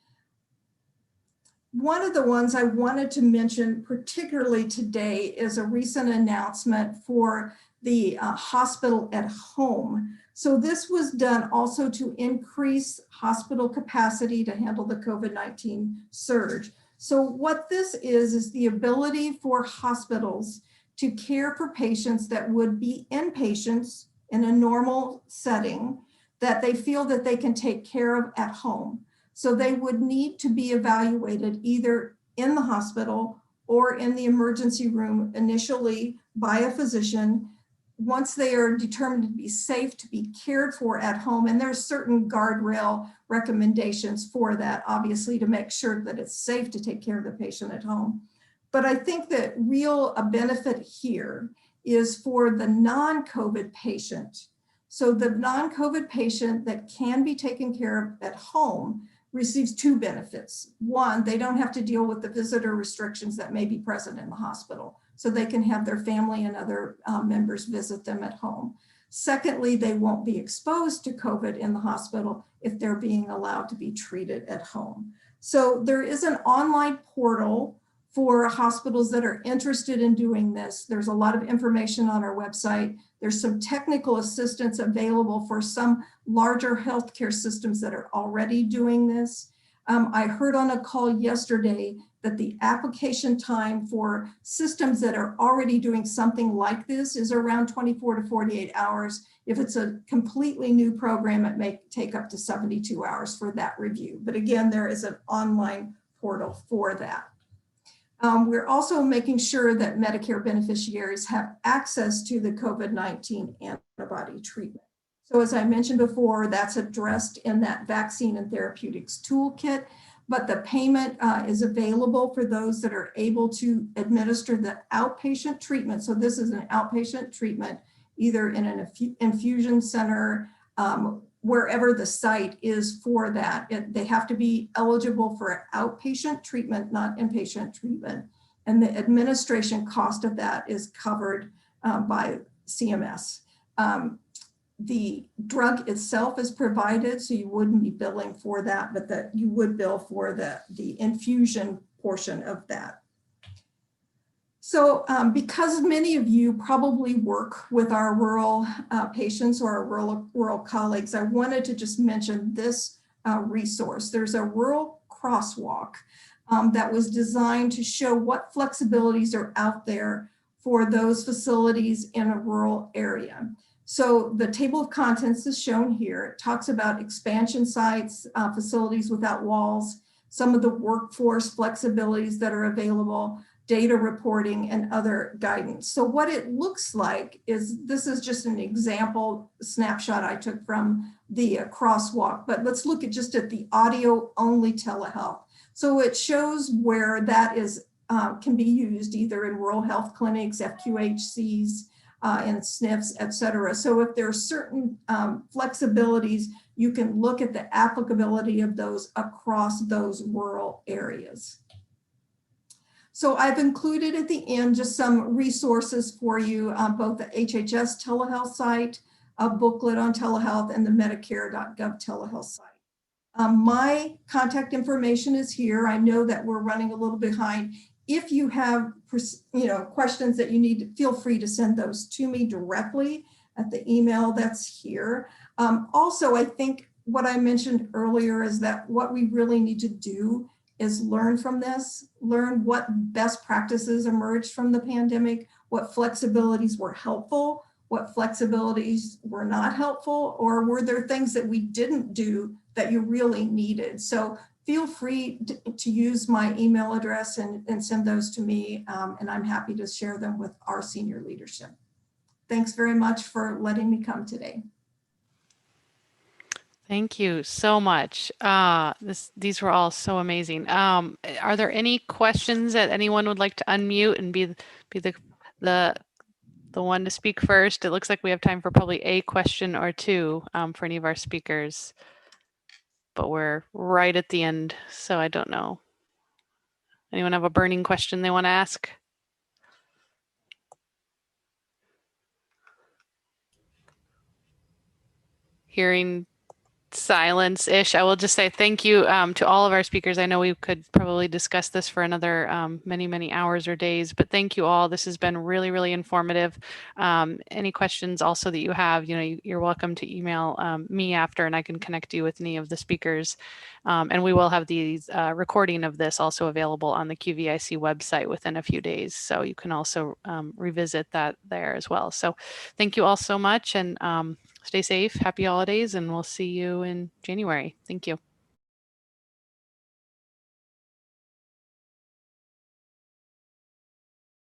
One of the ones I wanted to mention particularly today is a recent announcement for the hospital at home. So this was done also to increase hospital capacity to handle the COVID-19 surge. So what this is the ability for hospitals to care for patients that would be inpatients in a normal setting that they feel that they can take care of at home. So they would need to be evaluated either in the hospital or in the emergency room initially by a physician. Once they are determined to be safe to be cared for at home, and there's certain guardrail recommendations for that, obviously, to make sure that it's safe to take care of the patient at home. But I think that real benefit here is for the non-COVID patient. So the non-COVID patient that can be taken care of at home receives two benefits. One, they don't have to deal with the visitor restrictions that may be present in the hospital, so they can have their family and other members visit them at home. Secondly, they won't be exposed to COVID in the hospital if they're being allowed to be treated at home. So there is an online portal for hospitals that are interested in doing this. There's a lot of information on our website. There's some technical assistance available for some larger healthcare systems that are already doing this. I heard on a call yesterday that the application time for systems that are already doing something like this is around 24 to 48 hours. If it's a completely new program, it may take up to 72 hours for that review. But again, there is an online portal for that. We're also making sure that Medicare beneficiaries have access to the COVID-19 antibody treatment. So as I mentioned before, that's addressed in that vaccine and therapeutics toolkit, but the payment is available for those that are able to administer the outpatient treatment. So this is an outpatient treatment, either in an infusion center, wherever the site is for that. They have to be eligible for outpatient treatment, not inpatient treatment. And the administration cost of that is covered by CMS. The drug itself is provided, so you wouldn't be billing for that, but that you would bill for the infusion portion of that. So because many of you probably work with our rural patients or our rural colleagues, I wanted to just mention this resource. There's a rural crosswalk that was designed to show what flexibilities are out there for those facilities in a rural area. So the table of contents is shown here. It talks about expansion sites, facilities without walls, some of the workforce flexibilities that are available, data reporting, and other guidance. So what it looks like is, this is just an example snapshot I took from the crosswalk, but let's look at just at the audio only telehealth. So it shows where that is can be used either in rural health clinics, FQHCs, and SNFs, et cetera. So if there are certain flexibilities, you can look at the applicability of those across those rural areas. So I've included at the end just some resources for you, both the HHS telehealth site, a booklet on telehealth, and the Medicare.gov telehealth site. My contact information is here. I know that we're running a little behind. If you have questions that you need, feel free to send those to me directly at the email that's here. Also, I think what I mentioned earlier is that what we really need to do is learn from this, learn what best practices emerged from the pandemic, what flexibilities were helpful, what flexibilities were not helpful, or were there things that we didn't do that you really needed. So feel free to use my email address and send those to me, and I'm happy to share them with our senior leadership. Thanks very much for letting me come today. Thank you so much. These were all so amazing. Are there any questions that anyone would like to unmute and be the one to speak first? It looks like we have time for probably a question or two for any of our speakers, but we're right at the end, so I don't know. Anyone have a burning question they want to ask? Hearing silence-ish, I will just say thank you to all of our speakers. I know we could probably discuss this for another many hours or days, but thank you all. This has been really, really informative. Any questions also that you have, you're welcome to email me after, and I can connect you with any of the speakers. And we will have the recording of this also available on the QVIC website within a few days. So you can also revisit that there as well. So thank you all so much, and stay safe, happy holidays, and we'll see you in January. Thank you.